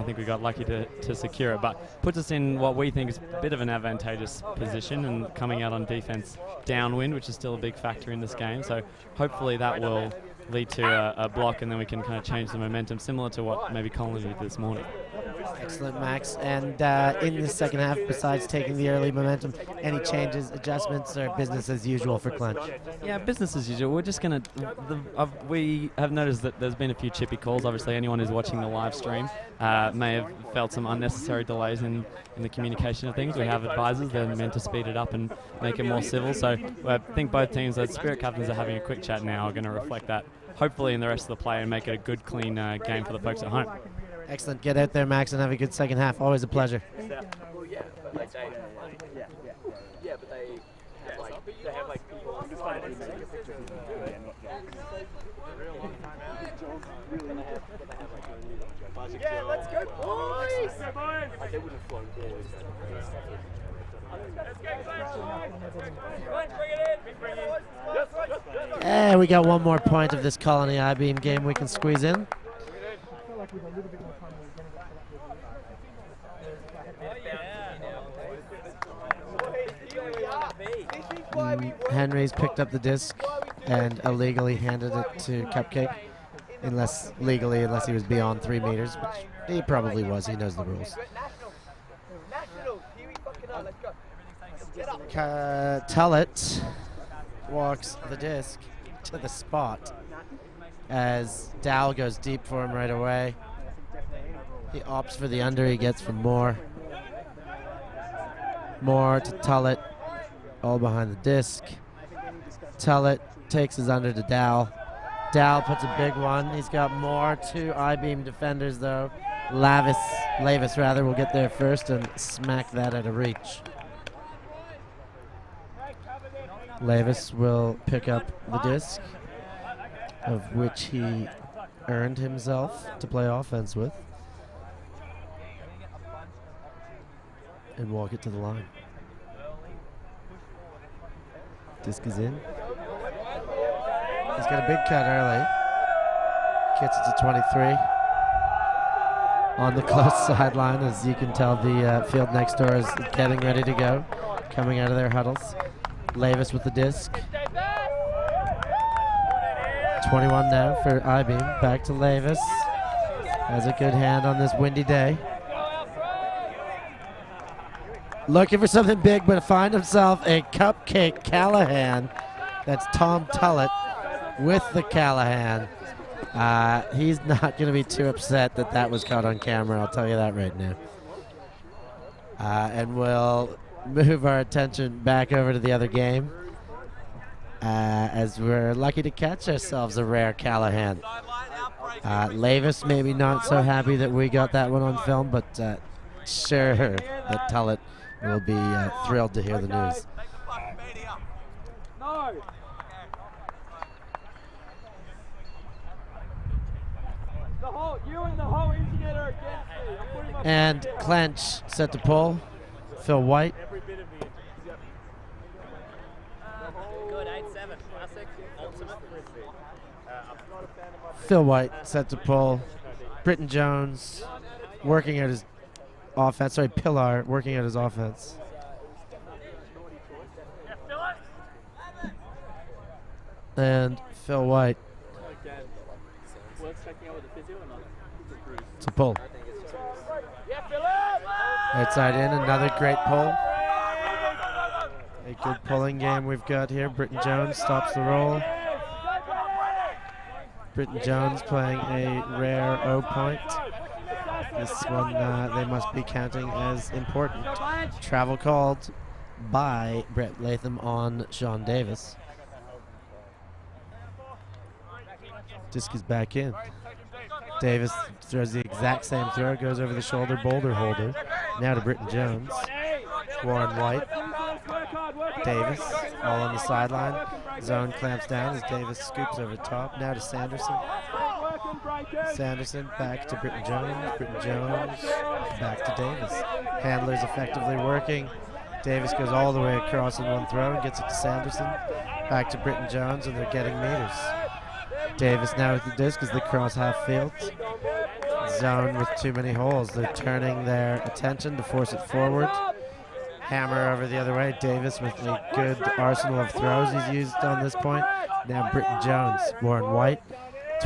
think we got lucky to secure it, but puts us in what we think is a bit of an advantageous position and coming out on defense downwind, which is still a big factor in this game. So hopefully that will lead to a block, and then we can kind of change the momentum, similar to what maybe Colin did this morning. Excellent, Max. And in the second half, besides taking the early momentum, any changes, adjustments, or business as usual for Clench? Yeah, business as usual. We're just going to... we have noticed that there's been a few chippy calls. Obviously, anyone who's watching the live stream may have felt some unnecessary delays in the communication of things. We have advisors. They're meant to speed it up and make it more civil. So I think both teams, as Spirit captains, are having a quick chat now, are going to reflect that, hopefully, in the rest of the play and make it a good, clean game for the folks at home. Excellent. Get out there, Max, and have a good second half. Always a pleasure. Well, yeah, but like they have like people. Yeah, let's go, boys! Like they wouldn't have flown boys. Let's go, Clench! Bring it in! And we got one more point of this Colony I-Beam game we can squeeze in. Henry's picked up the disc and illegally handed it to Cupcake, unless he was beyond 3 meters, which he probably was. He knows the rules. Tullett walks the disc to the spot as Dow goes deep for him right away. He opts for the under. He gets from Moore. Moore to Tullett, all behind the disc. Tullett takes his under to Dow. Dow puts a big one. He's got more 2 I-beam defenders though. Lavis will get there first and smack that out of reach. Lavis will pick up the disc, of which he earned himself to play offense with, and walk it to the line. Disc is in. He's got a big cut early. Gets it to 23. On the close sideline, as you can tell, the field next door is getting ready to go, coming out of their huddles. Lavis with the disc. 21 now for I-Beam. Back to Lavis. Has a good hand on this windy day. Looking for something big, but find himself a Cupcake Callahan. That's Tom Tullett with the Callahan. He's not going to be too upset that that was caught on camera, I'll tell you that right now. And we'll move our attention back over to the other game, as we're lucky to catch ourselves a rare Callahan. Lavis maybe not so happy that we got that one on film, but sure that Tullett will be thrilled to hear the news. No. You and the whole internet are against me. And Clench set to pull. Phil White. Good, 8-7. Classic. Ultimate. Phil White set to pull. Britton Jones working out his offense. Sorry, Pillar working out his offense. And Phil White to pull. Outside in, another great pull. A good pulling game we've got here. Britton Jones stops the roll. Britton Jones playing a rare O point. This one they must be counting as important. Travel called by Brett Latham on Sean Davis. Disc is back in. Davis throws the exact same throw, goes over the shoulder, boulder holder. Now to Britton Jones. Warren White. Davis, all on the sideline. Zone clamps down as Davis scoops over top. Now to Sanderson. Sanderson back to Britton Jones. Britton Jones back to Davis. Handlers effectively working. Davis goes all the way across in one throw and gets it to Sanderson. Back to Britton Jones, and they're getting meters. Davis now with the disc as they cross half field. Zone with too many holes. They're turning their attention to force it forward. Hammer over the other way. Davis with a good arsenal of throws he's used on this point. Now Britton Jones. Warren White,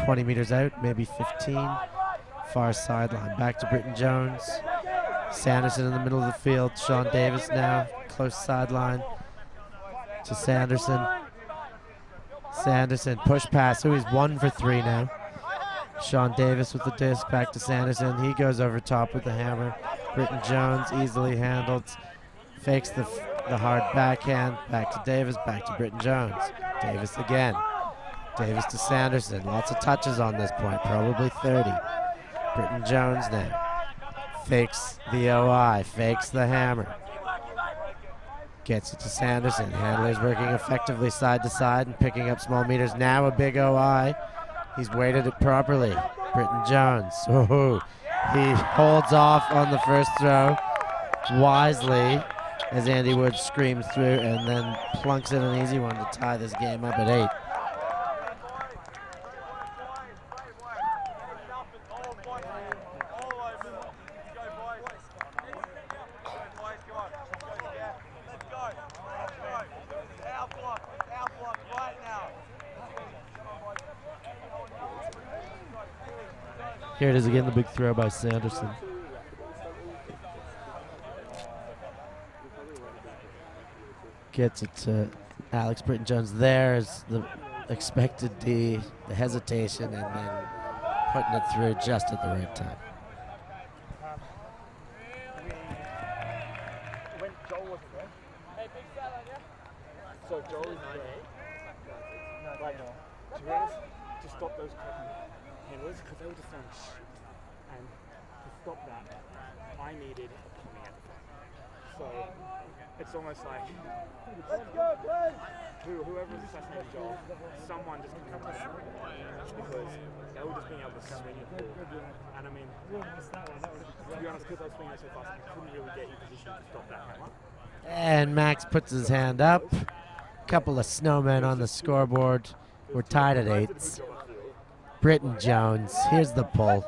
20 meters out, maybe 15. Far sideline. Back to Britton Jones. Sanderson in the middle of the field. Sean Davis now, close sideline to Sanderson. Sanderson, push pass. So he's 1 for 3 now. Sean Davis with the disc, back to Sanderson. He goes over top with the hammer. Britton Jones easily handled. Fakes the hard backhand. Back to Davis, back to Britton Jones. Davis again. Davis to Sanderson. Lots of touches on this point, probably 30. Britton Jones now. Fakes the OI, fakes the hammer. Gets it to Sanderson. Handler's working effectively side to side and picking up small meters. Now a big OI. He's weighted it properly. Britton Jones. Oh, he holds off on the first throw wisely as Andy Wood screams through and then plunks in an easy one to tie this game up at 8. Here it is again, the big throw by Sanderson. Gets it to Alex Britton Jones. There's the expected D, the hesitation, and then putting it through just at the right time. When Joel wasn't there. So Joel is like, to be honest, to stop those handlers, because they were just saying shit. And to stop that, I needed a coming at the front. So it's almost like whoever was assassinating Joel, someone just can come in because they were just being able to swing the ball. And I mean, to be honest, because I was swinging so fast, I couldn't really get in position to stop that hammer. And Max puts his hand up. Couple of snowmen on the scoreboard. We're tied at 8. Britton Jones, here's the pull.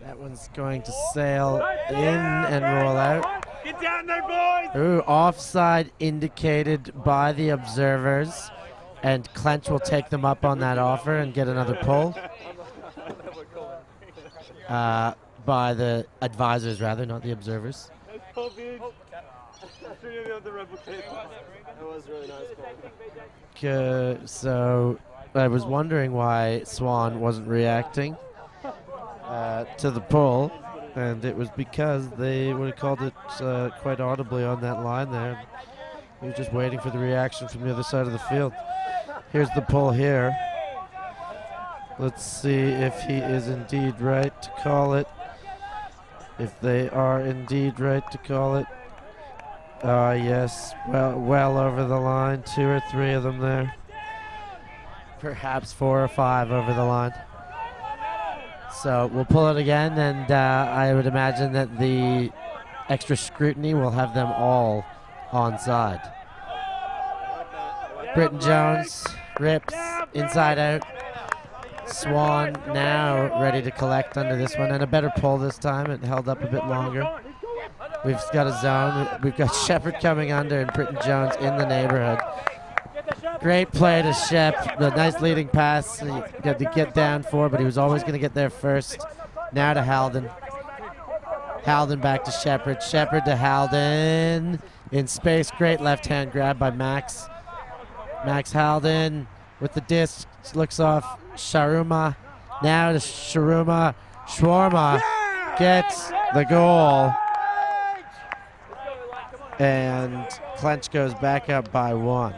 That one's going to sail in and roll out. Get down there, boys! Ooh, offside indicated by the observers. And Clench will take them up on that offer and get another pull. By the advisors, rather, not the observers. So I was wondering why Swan wasn't reacting to the pull, and it was because they would have called it quite audibly on that line there. He was just waiting for the reaction from the other side of the field. Here's the pull here. Let's see if he is indeed right to call it. If they are indeed right to call it. Yes, well over the line. 2 or 3 of them there. Perhaps 4 or 5 over the line. So we'll pull it again, and I would imagine that the extra scrutiny will have them all onside. Britton Jones rips inside out. Swan now ready to collect under this one, and a better pull this time. It held up a bit longer. We've got a zone. We've got Shepard coming under and Britton Jones in the neighborhood. Great play to Shep. The nice leading pass. He had to get down for, but he was always going to get there first. Now to Halden. Halden back to Shepard. Shepard to Halden. In space. Great left hand grab by Max. Max Halden with the disc. Looks off Sharuma. Now to Sharuma. Shawarma gets the goal. And Clench goes back up by 1.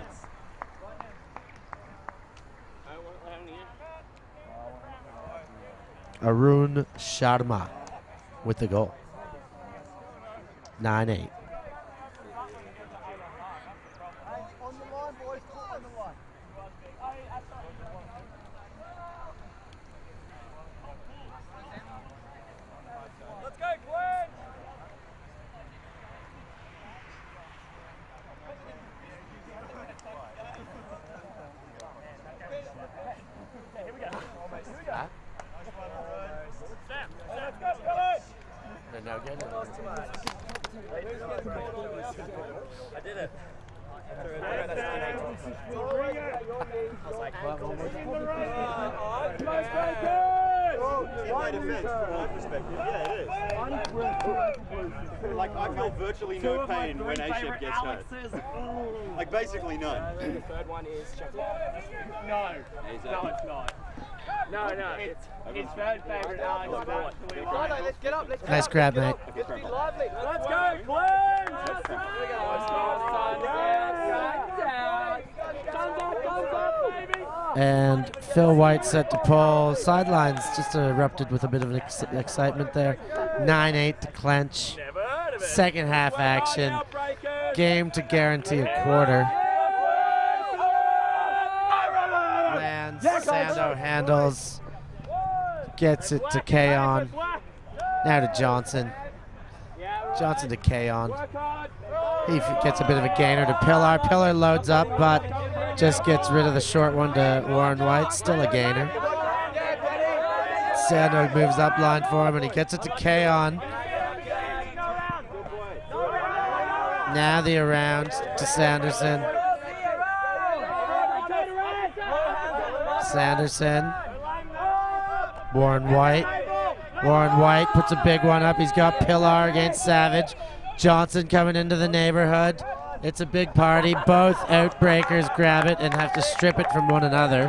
Arun Sharma with the goal. 9-8. I did it. Like, I feel virtually no pain when A-Ship gets hurt. Like, basically none. The third one is Sheffield. No, it's not. No, it's third favourite Alex. Let's get up. Nice grab, mate. Let's be lively. Let's go, Clench! Let's go. And Phil White set to pull. Sidelines just erupted with a bit of excitement there. 9-8 to Clench. Second half action. Game to guarantee a quarter. Lands, Sando handles. Gets it to Kaon. Now to Johnson. Johnson to Kaon. He gets a bit of a gainer to Pillar. Pillar loads up, but just gets rid of the short one to Warren White. Still a gainer. Sando moves up line for him, and he gets it to Kaon. Now the around to Sanderson. Sanderson. Warren White. Warren White puts a big one up. He's got Pillar against Savage. Johnson coming into the neighborhood. It's a big party. Both Outbreakers grab it and have to strip it from one another.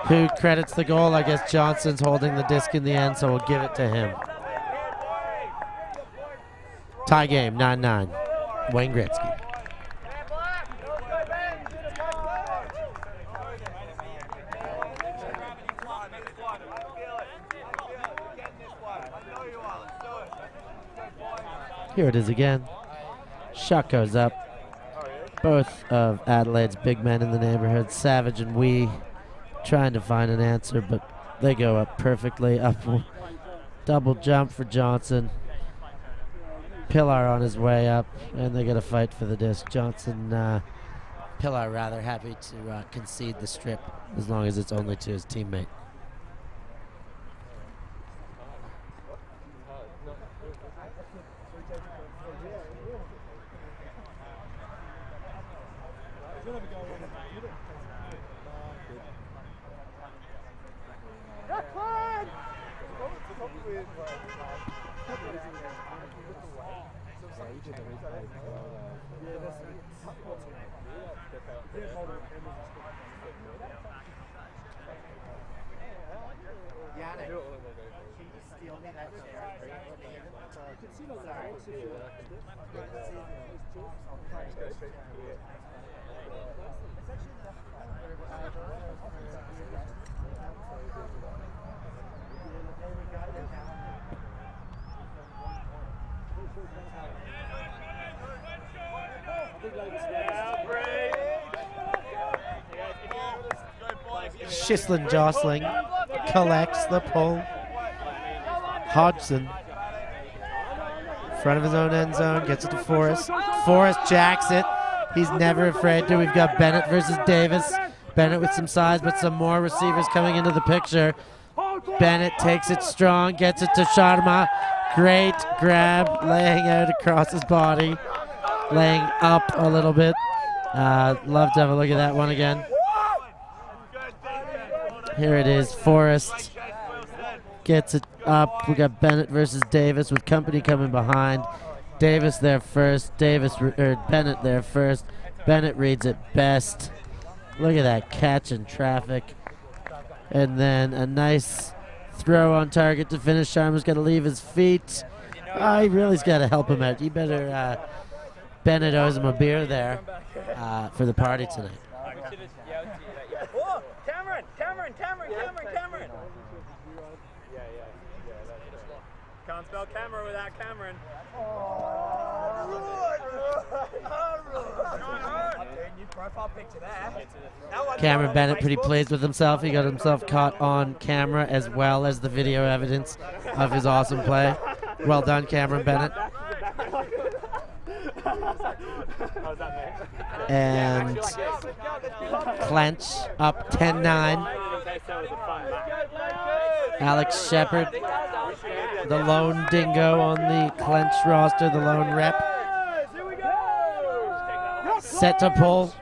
Who credits the goal? I guess Johnson's holding the disc in the end, so we'll give it to him. Tie game, 9-9. Wayne Gretzky. Here it is again. Shot goes up. Both of Adelaide's big men in the neighborhood, Savage and Wee, trying to find an answer, but they go up perfectly. Up, double jump for Johnson. Pillar on his way up, and they got to fight for the disc. Johnson, Pillar rather happy to concede the strip as long as it's only to his teammate. Shislin jostling, collects the pull. Hodgson, front of his own end zone, gets it to Forrest. Forrest jacks it. He's never afraid to. We've got Bennett versus Davis. Bennett with some size, but some more receivers coming into the picture. Bennett takes it strong, gets it to Sharma. Great grab, laying out across his body, laying up a little bit. Love to have a look at that one again. Here it is, Forrest gets it up. We got Bennett versus Davis with company coming behind. Davis there first, Bennett there first. Bennett reads it best. Look at that catch in traffic. And then a nice throw on target to finish. Sharma's got to leave his feet. He really's got to help him out. You better, Bennett owes him a beer there for the party tonight. Can't spell camera without Cameron. New profile picture there. Cameron Bennett pretty pleased with himself. He got himself caught on camera as well as the video evidence of his awesome play. Well done, Cameron Bennett. And Clench up 10-9. Alex Shepard, the lone dingo on the Clench roster, the lone rep. Set to pull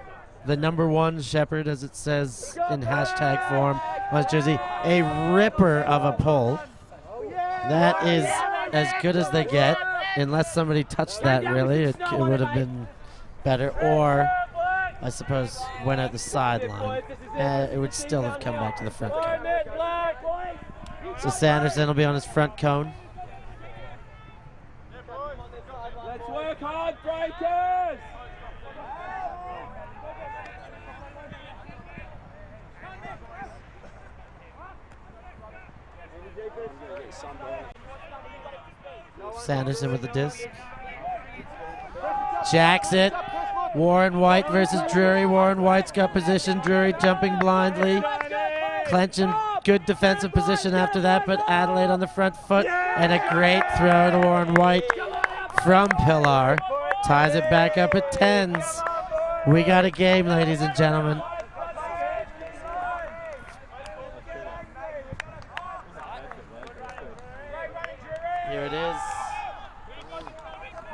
the #1 Shepard, as it says in hashtag form on his jersey. A ripper of a pull. That is as good as they get, unless somebody touched that, really. It would have been better, or I suppose went out the sideline. It would still have come back to the front cone. So Sanderson will be on his front cone. Let's work hard, breakers! Sanderson with the disc. Jacks it. Warren White versus Drury. Warren White's got position. Drury jumping blindly. Clench in good defensive position after that, but Adelaide on the front foot. And a great throw to Warren White from Pilar. Ties it back up at 10s. We got a game, ladies and gentlemen. Here it is.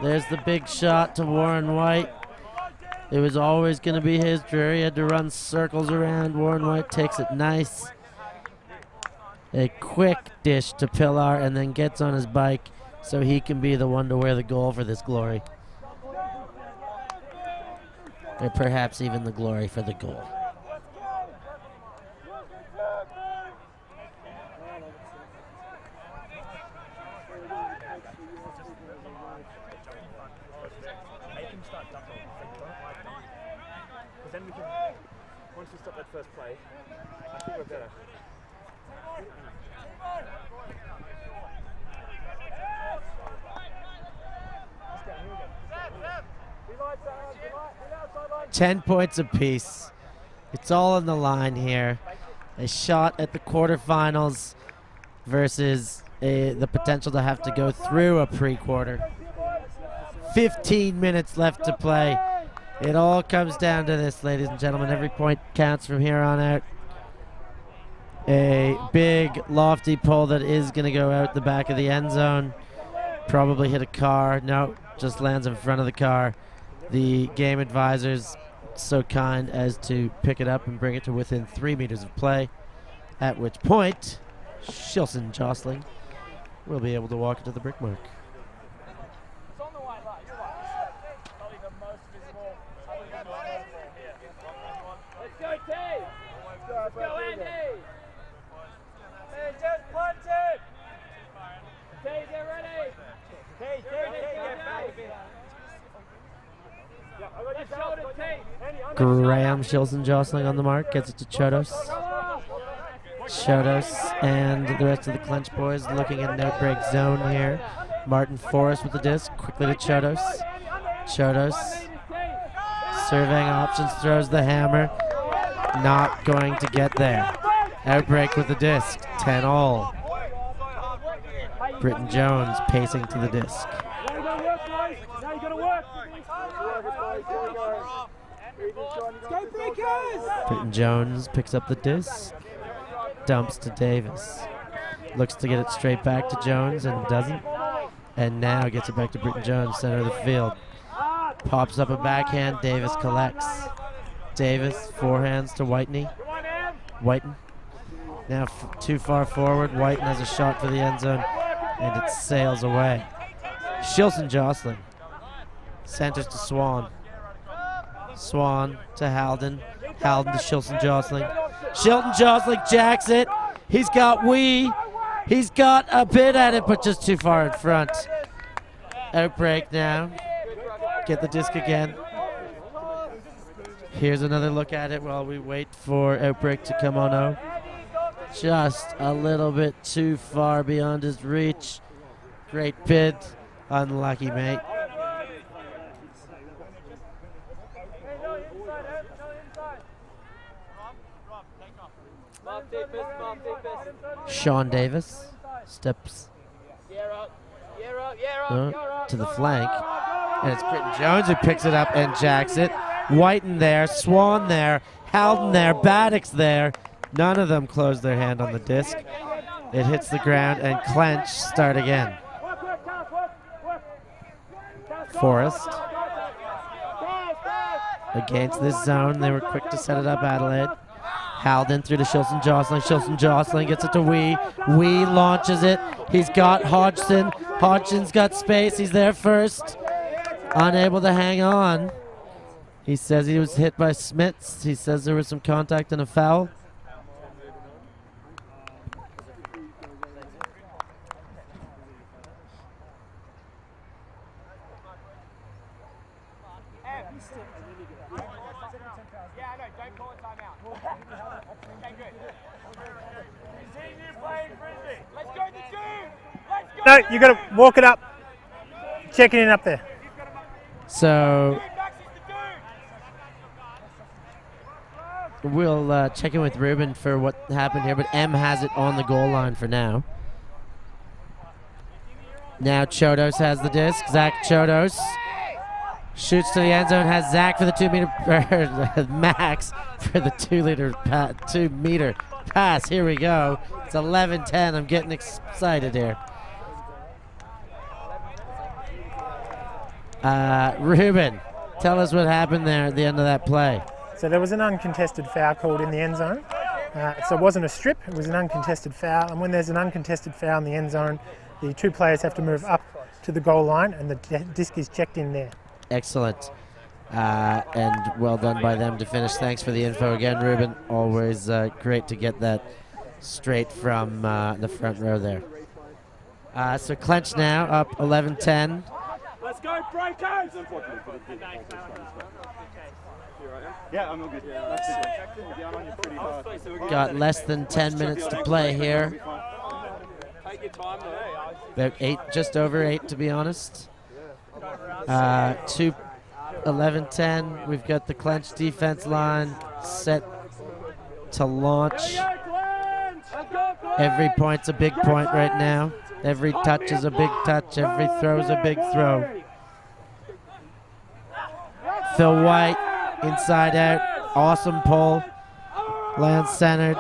There's the big shot to Warren White. It was always going to be his. Drury had to run circles around. Warren White takes it nice. A quick dish to Pilar and then gets on his bike so he can be the one to wear the goal for this glory. Or perhaps even the glory for the goal. Then we can, once we stop that first play, I think we're better. Ten points apiece. It's all on the line here. A shot at the quarterfinals versus the potential to have to go through a pre-quarter. 15 minutes left to play. It all comes down to this, ladies and gentlemen. Every point counts from here on out. A big, lofty pull that is going to go out the back of the end zone. Probably hit a car. No, just lands in front of the car. The game advisor's so kind as to pick it up and bring it to within 3 meters of play, at which point Shilson Jostling will be able to walk into the brick mark. Let's go, Andy! Hey, just punch it! Okay, get ready! Okay, get back. Graham Shilson Jostling on the mark, gets it to Chodos. Chodos and the rest of the Clench boys looking at an outbreak zone here. Martin Forrest with the disc, quickly to Chodos. Chodos surveying options, throws the hammer. Not going to get there. Outbreak with the disc, 10-all. Britton Jones pacing to the disc. Britton Jones picks up the disc, dumps to Davis. Looks to get it straight back to Jones and doesn't. And now gets it back to Britton Jones, center of the field. Pops up a backhand, Davis collects. Davis, forehands to Whitney. Whiten. Now too far forward. Whiten has a shot for the end zone, and it sails away. Shilson Jostling. Centers to Swan. Swan to Halden. Halden to Shilson Jostling. Shilson Jostling jacks it. He's got He's got a bit at it, but just too far in front. Outbreak now. Get the disc again. Here's another look at it while we wait for Outbreak to come on out. Just a little bit too far beyond his reach. Great bid. Unlucky, mate. Sean Davis steps to the flank. And it's Britton Jones who picks it up and jacks it. Whiten there, Swan there, Howden there, Baddock's there. None of them close their hand on the disc. It hits the ground and Clench start again. Forrest against this zone. They were quick to set it up, Adelaide. Howden through to Shilson Jocelyn. Shilson Jocelyn gets it to Wee. Wee launches it. He's got Hodgson. Hodgson's got space. He's there first. Unable to hang on. He says he was hit by Smits. He says there was some contact and a foul. No, you got to walk it up. Check it in up there. So we'll check in with Ruben for what happened here, but M has it on the goal line for now. Now Chodos has the disc. Zach Chodos shoots to the end zone, has Zach for the 2 meter, Max for the 2 meter pass. Here we go. It's 11-10. I'm getting excited here. Ruben, tell us what happened there at the end of that play. So there was an uncontested foul called in the end zone. So it wasn't a strip, it was an uncontested foul. And when there's an uncontested foul in the end zone, the two players have to move up to the goal line and the disc is checked in there. Excellent. And well done by them to finish. Thanks for the info again, Ruben. Always great to get that straight from the front row there. So Clench now up 11-10. Let's go, Breakers! Yeah, I'm all good. Got less than 10 minutes to play here. Take your time, though. About 8, just over 8 to be honest. 11-10. We've got the Clench defense line set to launch. Every point's a big point right now. Every touch is a big touch. Every throw is a big throw. Phil White, inside out. Awesome pull. Lands centered.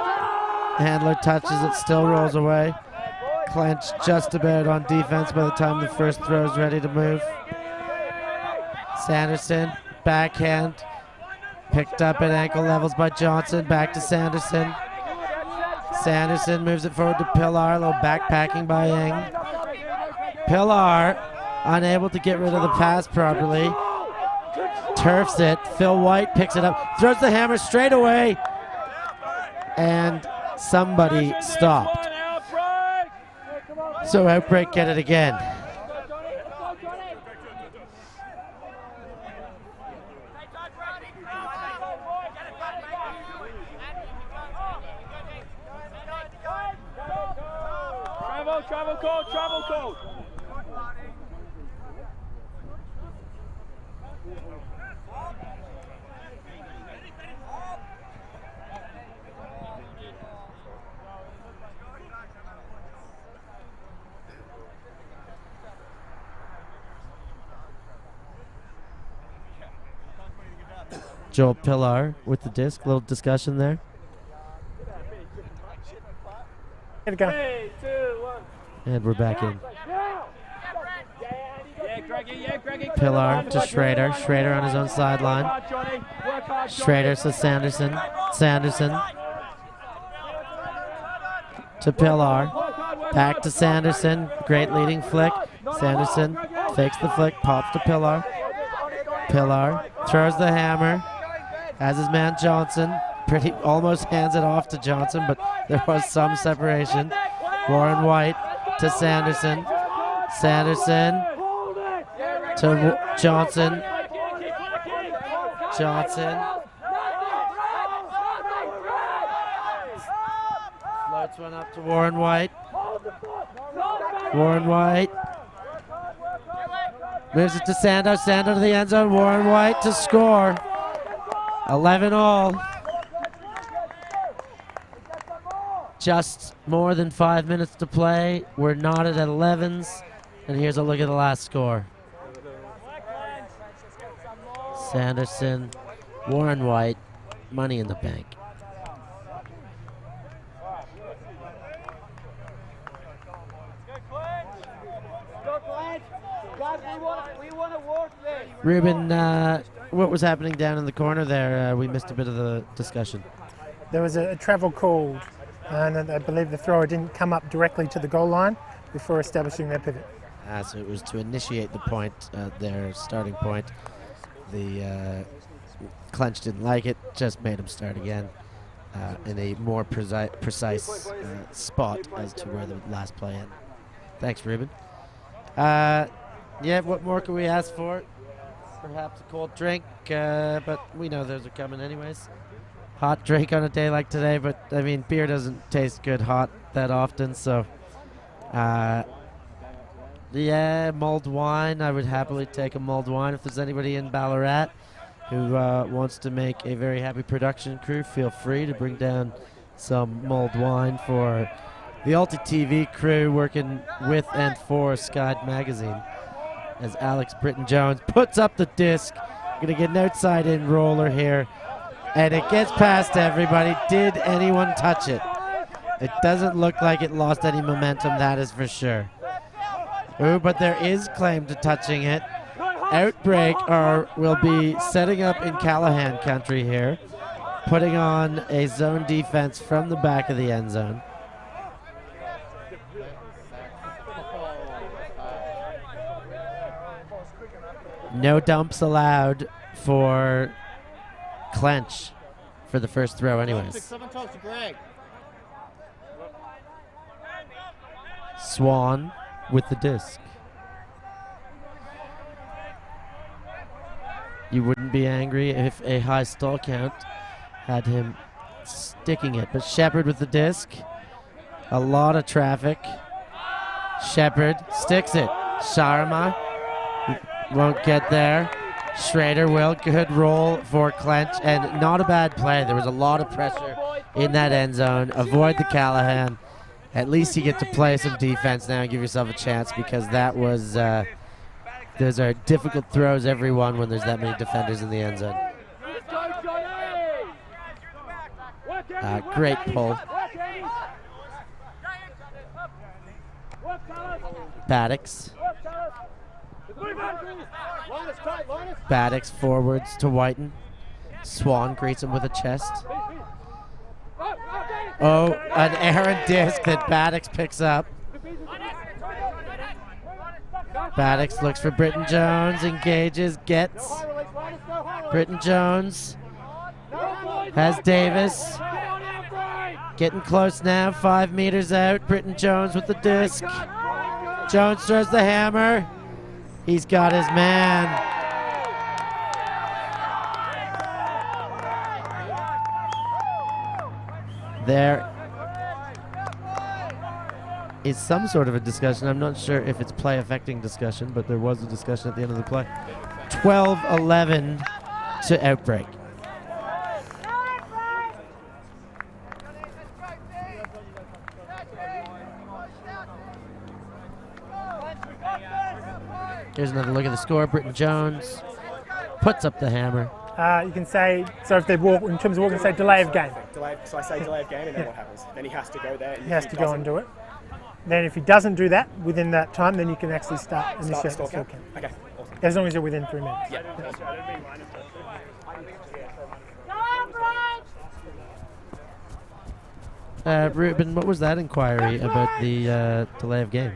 Handler touches it, still rolls away. Clench just about on defense by the time the first throw is ready to move. Sanderson, backhand. Picked up at ankle levels by Johnson. Back to Sanderson. Sanderson moves it forward to Pillar. A little backpacking by Yang. Pillar, unable to get rid of the pass properly. Turfs it. Phil White picks it up. Throws the hammer straight away. And somebody stopped. So Outbreak get it again. Travel call. Joel Pillar with the disc. Little discussion there. Here we go. 3, 2, 1. And we're back in. Yeah, Greggy. Pillar to Schrader. Schrader on his own sideline. Schrader to Sanderson. Sanderson to Pillar. Back to Sanderson. Great leading flick. Sanderson fakes the flick. Pops to Pillar. Pillar throws the hammer. Has his man Johnson. Almost hands it off to Johnson, but there was some separation. Warren White to Sanderson. Sanderson to Johnson. Johnson floats one up to Warren White. Warren White Moves it to Sando. Sando to the end zone. Warren White to score. 11 all. Just more than 5 minutes to play. We're knotted at 11s. And here's a look at the last score. Sanderson, Warren White, Money in the Bank. Ruben, what was happening down in the corner there? We missed a bit of the discussion. There was a travel called, and I believe the thrower didn't come up directly to the goal line before establishing their pivot. So it was to initiate the point, their starting point. The Clench didn't like it, just made him start again in a more precise spot as to where the last play ended. Thanks, Ruben. Yeah, what more can we ask for? Perhaps a cold drink, but we know those are coming anyways. Hot drink on a day like today, but I mean, beer doesn't taste good hot that often, so yeah, mulled wine. I would happily take a mulled wine. If there's anybody in Ballarat who wants to make a very happy production crew, feel free to bring down some mulled wine for the Alti TV crew working with and for Skyd Magazine. As Alex Britton-Jones puts up the disc. Gonna get an outside in roller here. And it gets past everybody. Did anyone touch it? It doesn't look like it lost any momentum, that is for sure. Ooh, but there is claim to touching it. Outbreak will be setting up in Callahan country here, putting on a zone defense from the back of the end zone. No dumps allowed for Clench for the first throw anyways. Swan with the disc. You wouldn't be angry if a high stall count had him sticking it. But Shepard with the disc. A lot of traffic. Shepard sticks it. Sharma won't get there. Schrader will. Good roll for Clench, and not a bad play. There was a lot of pressure in that end zone. Avoid the Callahan. At least you get to play some defense now and give yourself a chance, because that was those are difficult throws, every one, when there's that many defenders in the end zone. Great pull. Baddocks. Baddocks forwards to Whiten. Swan greets him with a chest. Oh, an errant disc that Baddocks picks up. Baddocks looks for Britton-Jones, engages, gets. Britton-Jones has Davis. Getting close now, 5 meters out. Britton-Jones with the disc. Jones throws the hammer. He's got his man. There is some sort of a discussion. I'm not sure if it's play affecting discussion, but there was a discussion at the end of the play. 12-11 to Outbreak. Here's another look at the score. Britton-Jones puts up the hammer. You can say, so if they walk, in terms of walking, say delay of game. So I say delay of game, and then what happens? Then he has to go there. He has to go and do it. Then if he doesn't do that within that time, then you can actually start initiate the stall count. Okay, awesome. As long as you're within 3 minutes. Yeah. Ruben, what was that inquiry about the delay of game?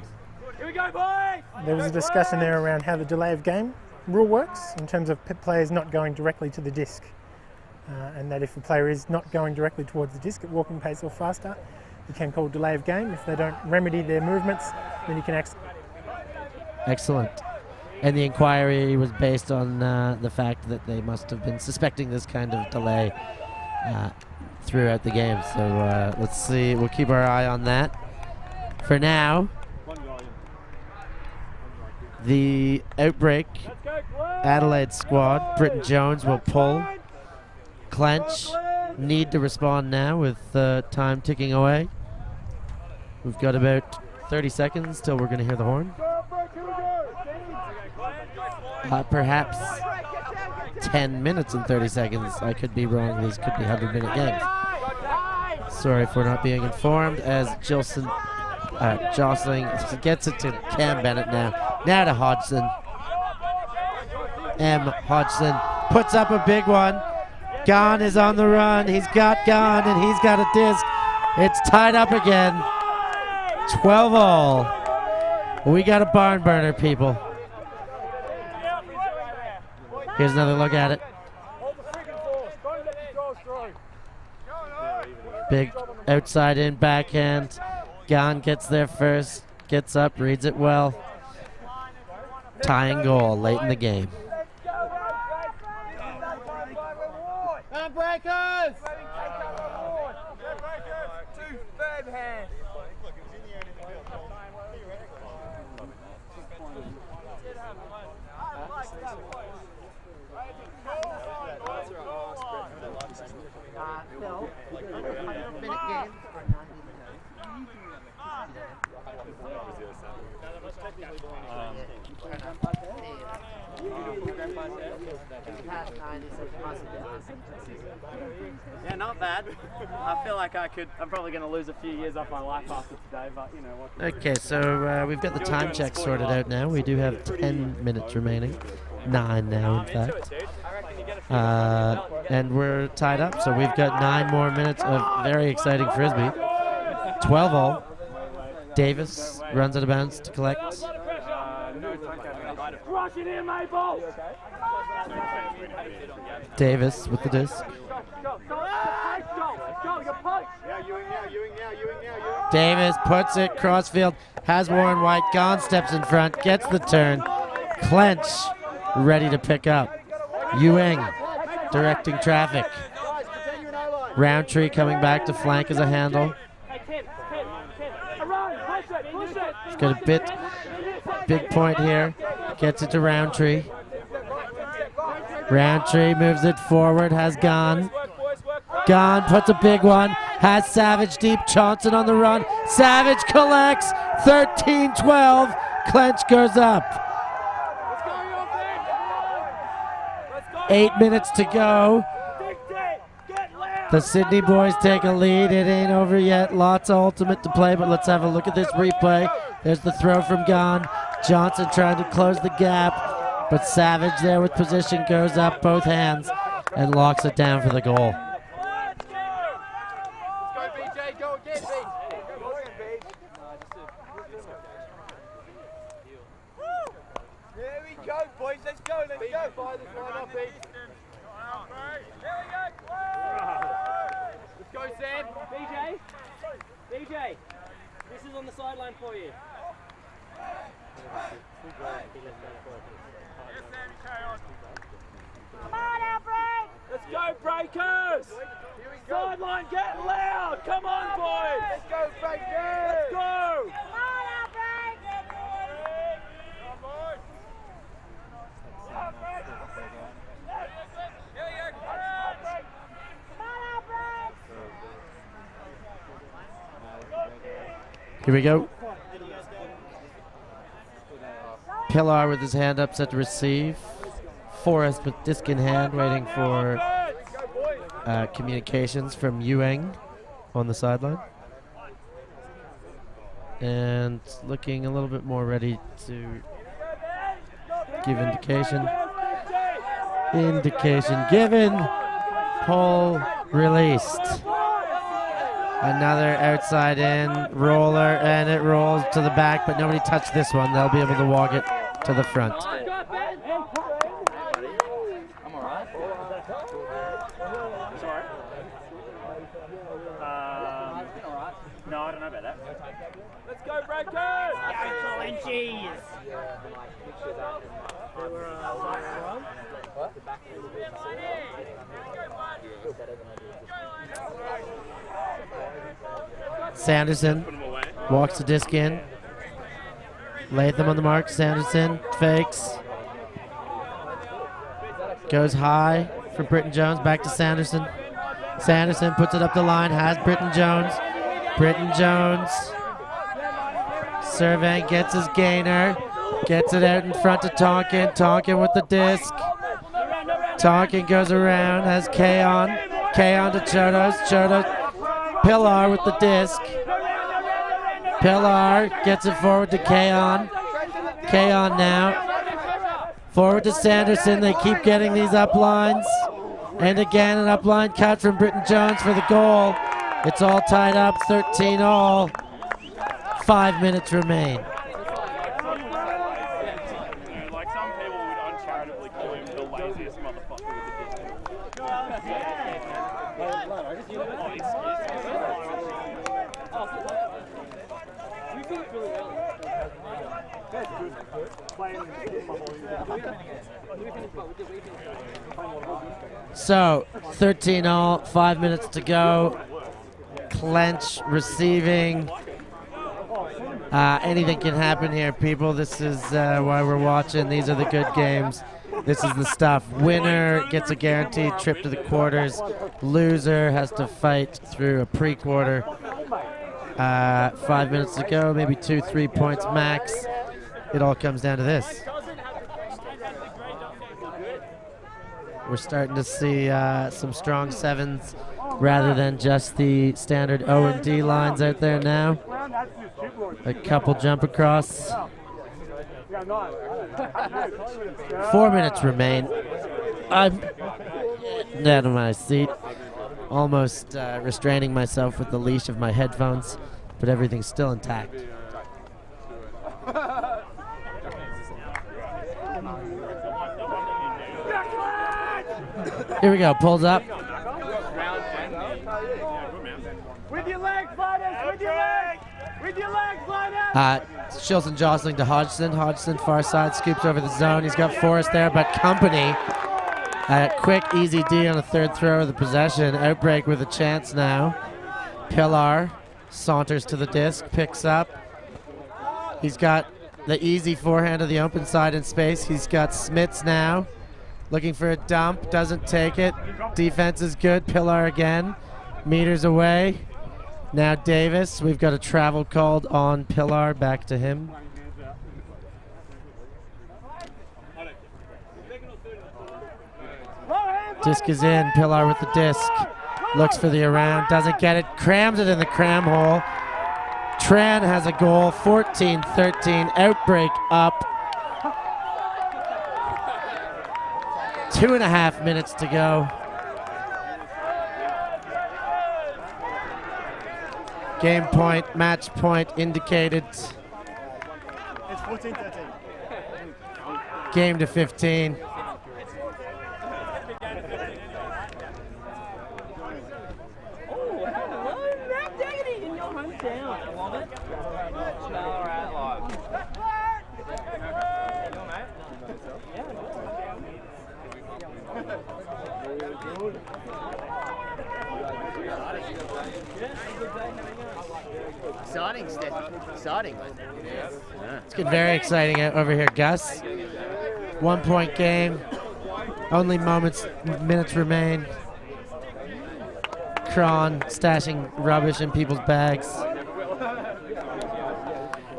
Here we go, boys! There was a discussion there around how the delay of game rule works in terms of players not going directly to the disc, and that if a player is not going directly towards the disc at walking pace or faster, you can call delay of game. If they don't remedy their movements, then you can Excellent. And the inquiry was based on the fact that they must have been suspecting this kind of delay throughout the game. So let's see. We'll keep our eye on that. For now, The Outbreak Adelaide squad, Britton Jones will pull. Clench need to respond now with time ticking away. We've got about 30 seconds till we're going to hear the horn. Perhaps 10 minutes and 30 seconds. I could be wrong. These could be 100-minute games. Sorry for not being informed as Jostling gets it to Cam Bennett now. Now to Hodgson. Hodgson puts up a big one. Gahn is on the run. He's got Gahn and he's got a disc. It's tied up again. 12 all. We got a barn burner, people. Here's another look at it. Big outside in backhand. Gahn gets there first. Gets up, reads it well. Tying goal late in the game. Breakers! Two third hands. Phil, 100-minute game for 90 Yeah, not bad. I feel like I'm probably going to lose a few years off my life after today, but you know what. Okay, so we've got the time check sorted out now. We do have 10 minutes remaining. 9 now, in fact. And we're tied up, so we've got 9 more minutes of very exciting frisbee. 12 all. Davis runs out of bounds to collect. Davis with the disc. Davis puts it crossfield, has Warren White, Gahn steps in front, gets the turn. Clench ready to pick up. Ewing directing traffic. Roundtree coming back to flank as a handle. He's got a big point here. Gets it to Roundtree. Roundtree moves it forward, has Gahn. Gahn puts a big one, has Savage deep, Johnson on the run. Savage collects, 13-12. Clench goes up. 8 minutes to go. The Sydney boys take a lead. It ain't over yet. Lots of ultimate to play, but let's have a look at this replay. There's the throw from Gahn. Johnson trying to close the gap, but Savage there with position goes up both hands and locks it down for the goal. There we go, boys. Let's go. Fire this line up, Beach. Let's go, Sam. BJ, this is on the sideline for you. Come on, Outbreak! Let's go, Breakers! Sideline, get loud! Come on, boys! Let's go, Breakers! Let's go! Come on, Outbreak! Here we go. Pillar with his hand up, set to receive. Forrest with disc in hand, waiting for communications from Ewing on the sideline. And looking a little bit more ready to give indication. Indication given. Pull released. Another outside in roller, and it rolls to the back, but nobody touched this one. They'll be able to walk it to the front. No, I don't know about that. Let's go, Breakers! Clenchies! Sanderson walks the disc in. Latham on the mark. Sanderson fakes. Goes high for Britton Jones. Back to Sanderson. Sanderson puts it up the line. Has Britton Jones. Britton Jones surveying. Gets his gainer. Gets it out in front to Tonkin. Tonkin with the disc. Tonkin goes around. Has K-On. K-On to Chodos. Chodos. Pillar with the disc. Pillar gets it forward to K-On. K-On now. Forward to Sanderson. They keep getting these up lines. And again, an upline cut from Britton Jones for the goal. It's all tied up, 13 all. 5 minutes remain. Like some people would uncharitably call him the laziest motherfucker with So, 13 all, 5 minutes to go. Clench receiving. Anything can happen here, people. This is why we're watching. These are the good games. This is the stuff. Winner gets a guaranteed trip to the quarters. Loser has to fight through a pre-quarter. 5 minutes to go, maybe 2-3 points max. It all comes down to this. We're starting to see some strong sevens rather than just the standard O and D lines out there now. A couple jump across. 4 minutes remain. I'm out of my seat, almost restraining myself with the leash of my headphones, but everything's still intact. Here we go, pulls up. With your legs, Linus! With your legs! With your legs, Linus! Shilson jostling to Hodgson. Hodgson far side scoops over the zone. He's got Forrest there, but Company. Quick, easy D on the third throw of the possession. Outbreak with a chance now. Pillar saunters to the disc, picks up. He's got the easy forehand of the open side in space. He's got Smits now. Looking for a dump, doesn't take it. Defense is good. Pillar again. Meters away. Now Davis. We've got a travel called on Pillar. Back to him. Disc is in. Pillar with the disc. Looks for the around. Doesn't get it. Crams it in the cram hole. Tran has a goal. 14-13. Outbreak up. 2.5 minutes to go. Game point, match point indicated. It's 14-13. Game to 15. Exciting, Steph. Exciting. It's getting very exciting over here, Gus. 1 point game. Only minutes remain. Cron stashing rubbish in people's bags.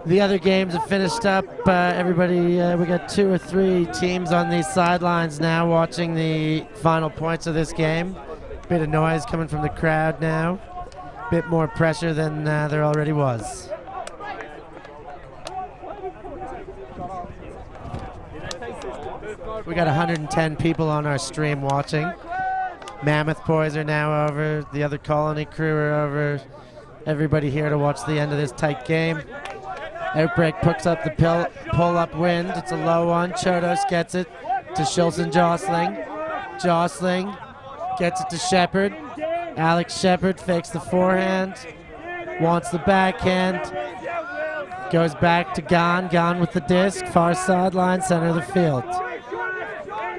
The other games have finished up. Everybody, we got 2 or 3 teams on these sidelines now watching the final points of this game. Bit of noise coming from the crowd now. Bit more pressure than there already was. We got 110 people on our stream watching. Mammoth boys are now over. The other Colony crew are over. Everybody here to watch the end of this tight game. Outbreak picks up the pull-up wind. It's a low one. Chodos gets it to Shilson jostling. Jostling gets it to Shepard. Alex Shepard fakes the forehand. Wants the backhand. Goes back to Gon. Gon with the disc. Far sideline, center of the field.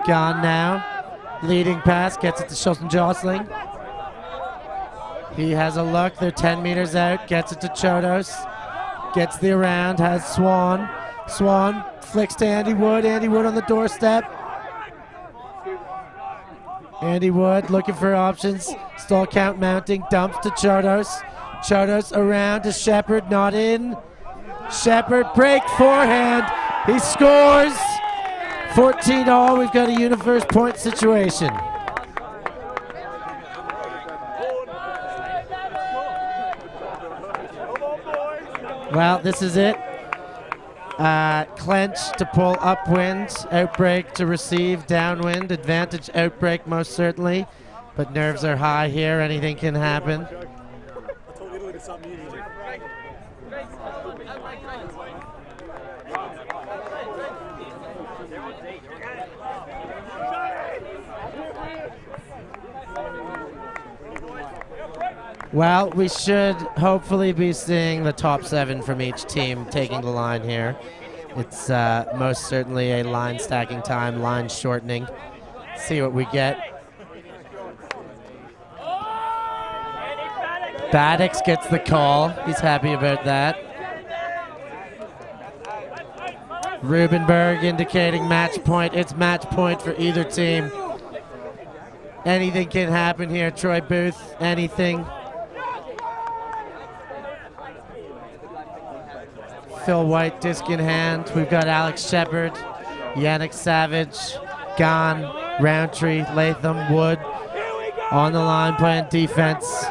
Gon now. Leading pass. Gets it to Shilson jostling. He has a look. They're 10 meters out. Gets it to Chodos. Gets the around. Has Swan. Swan flicks to Andy Wood. Andy Wood on the doorstep. Andy Wood looking for options. Stall count mounting. Dumps to Chardos. Chardos around to Shepard. Not in. Shepard break forehand. He scores. 14-all. We've got a universe point situation. Well, this is it. Clench to pull upwind, Outbreak to receive downwind, advantage Outbreak most certainly, but nerves are high here, anything can happen. Well, we should hopefully be seeing the top 7 from each team taking the line here. It's most certainly a line stacking time, line shortening. See what we get. Baddix gets the call. He's happy about that. Rubenberg indicating match point. It's match point for either team. Anything can happen here. Troy Booth, anything. Phil White, disc in hand. We've got Alex Shepard, Yannick Savage, Gahn, Roundtree, Latham, Wood on the line playing defense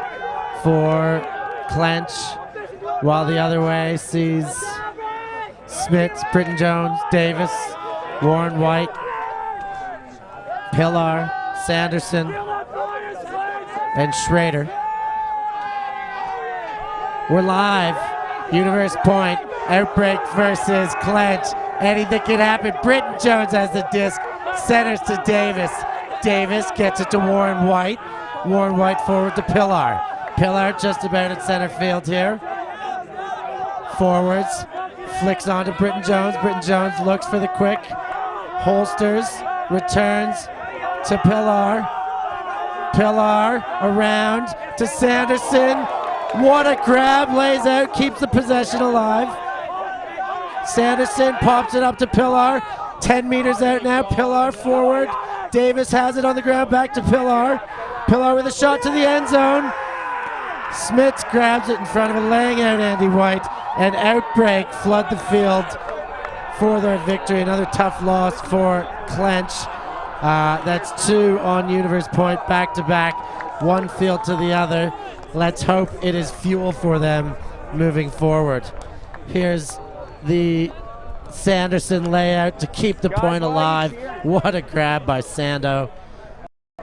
for Clench, while the other way sees Smits, Britton Jones, Davis, Warren White, Pillar, Sanderson, and Schrader. We're live. Universe point. Outbreak versus Clench. Anything can happen. Britton Jones has the disc. Centers to Davis. Davis gets it to Warren White. Warren White forward to Pillar. Pillar just about at center field here. Forwards. Flicks on to Britton Jones. Britton Jones looks for the quick. Holsters. Returns to Pillar. Pillar around to Sanderson. What a grab. Lays out. Keeps the possession alive. Sanderson pops it up to Pillar. 10 meters out now. Pillar forward. Davis has it on the ground. Back to Pillar. Pillar with a shot to the end zone. Smits grabs it in front of a laying out Andy White. And Outbreak flood the field for their victory. Another tough loss for Clench. That's 2 on Universe Point back to back. One field to the other. Let's hope it is fuel for them moving forward. Here's the Sanderson layout to keep the point alive. What a grab by Sando.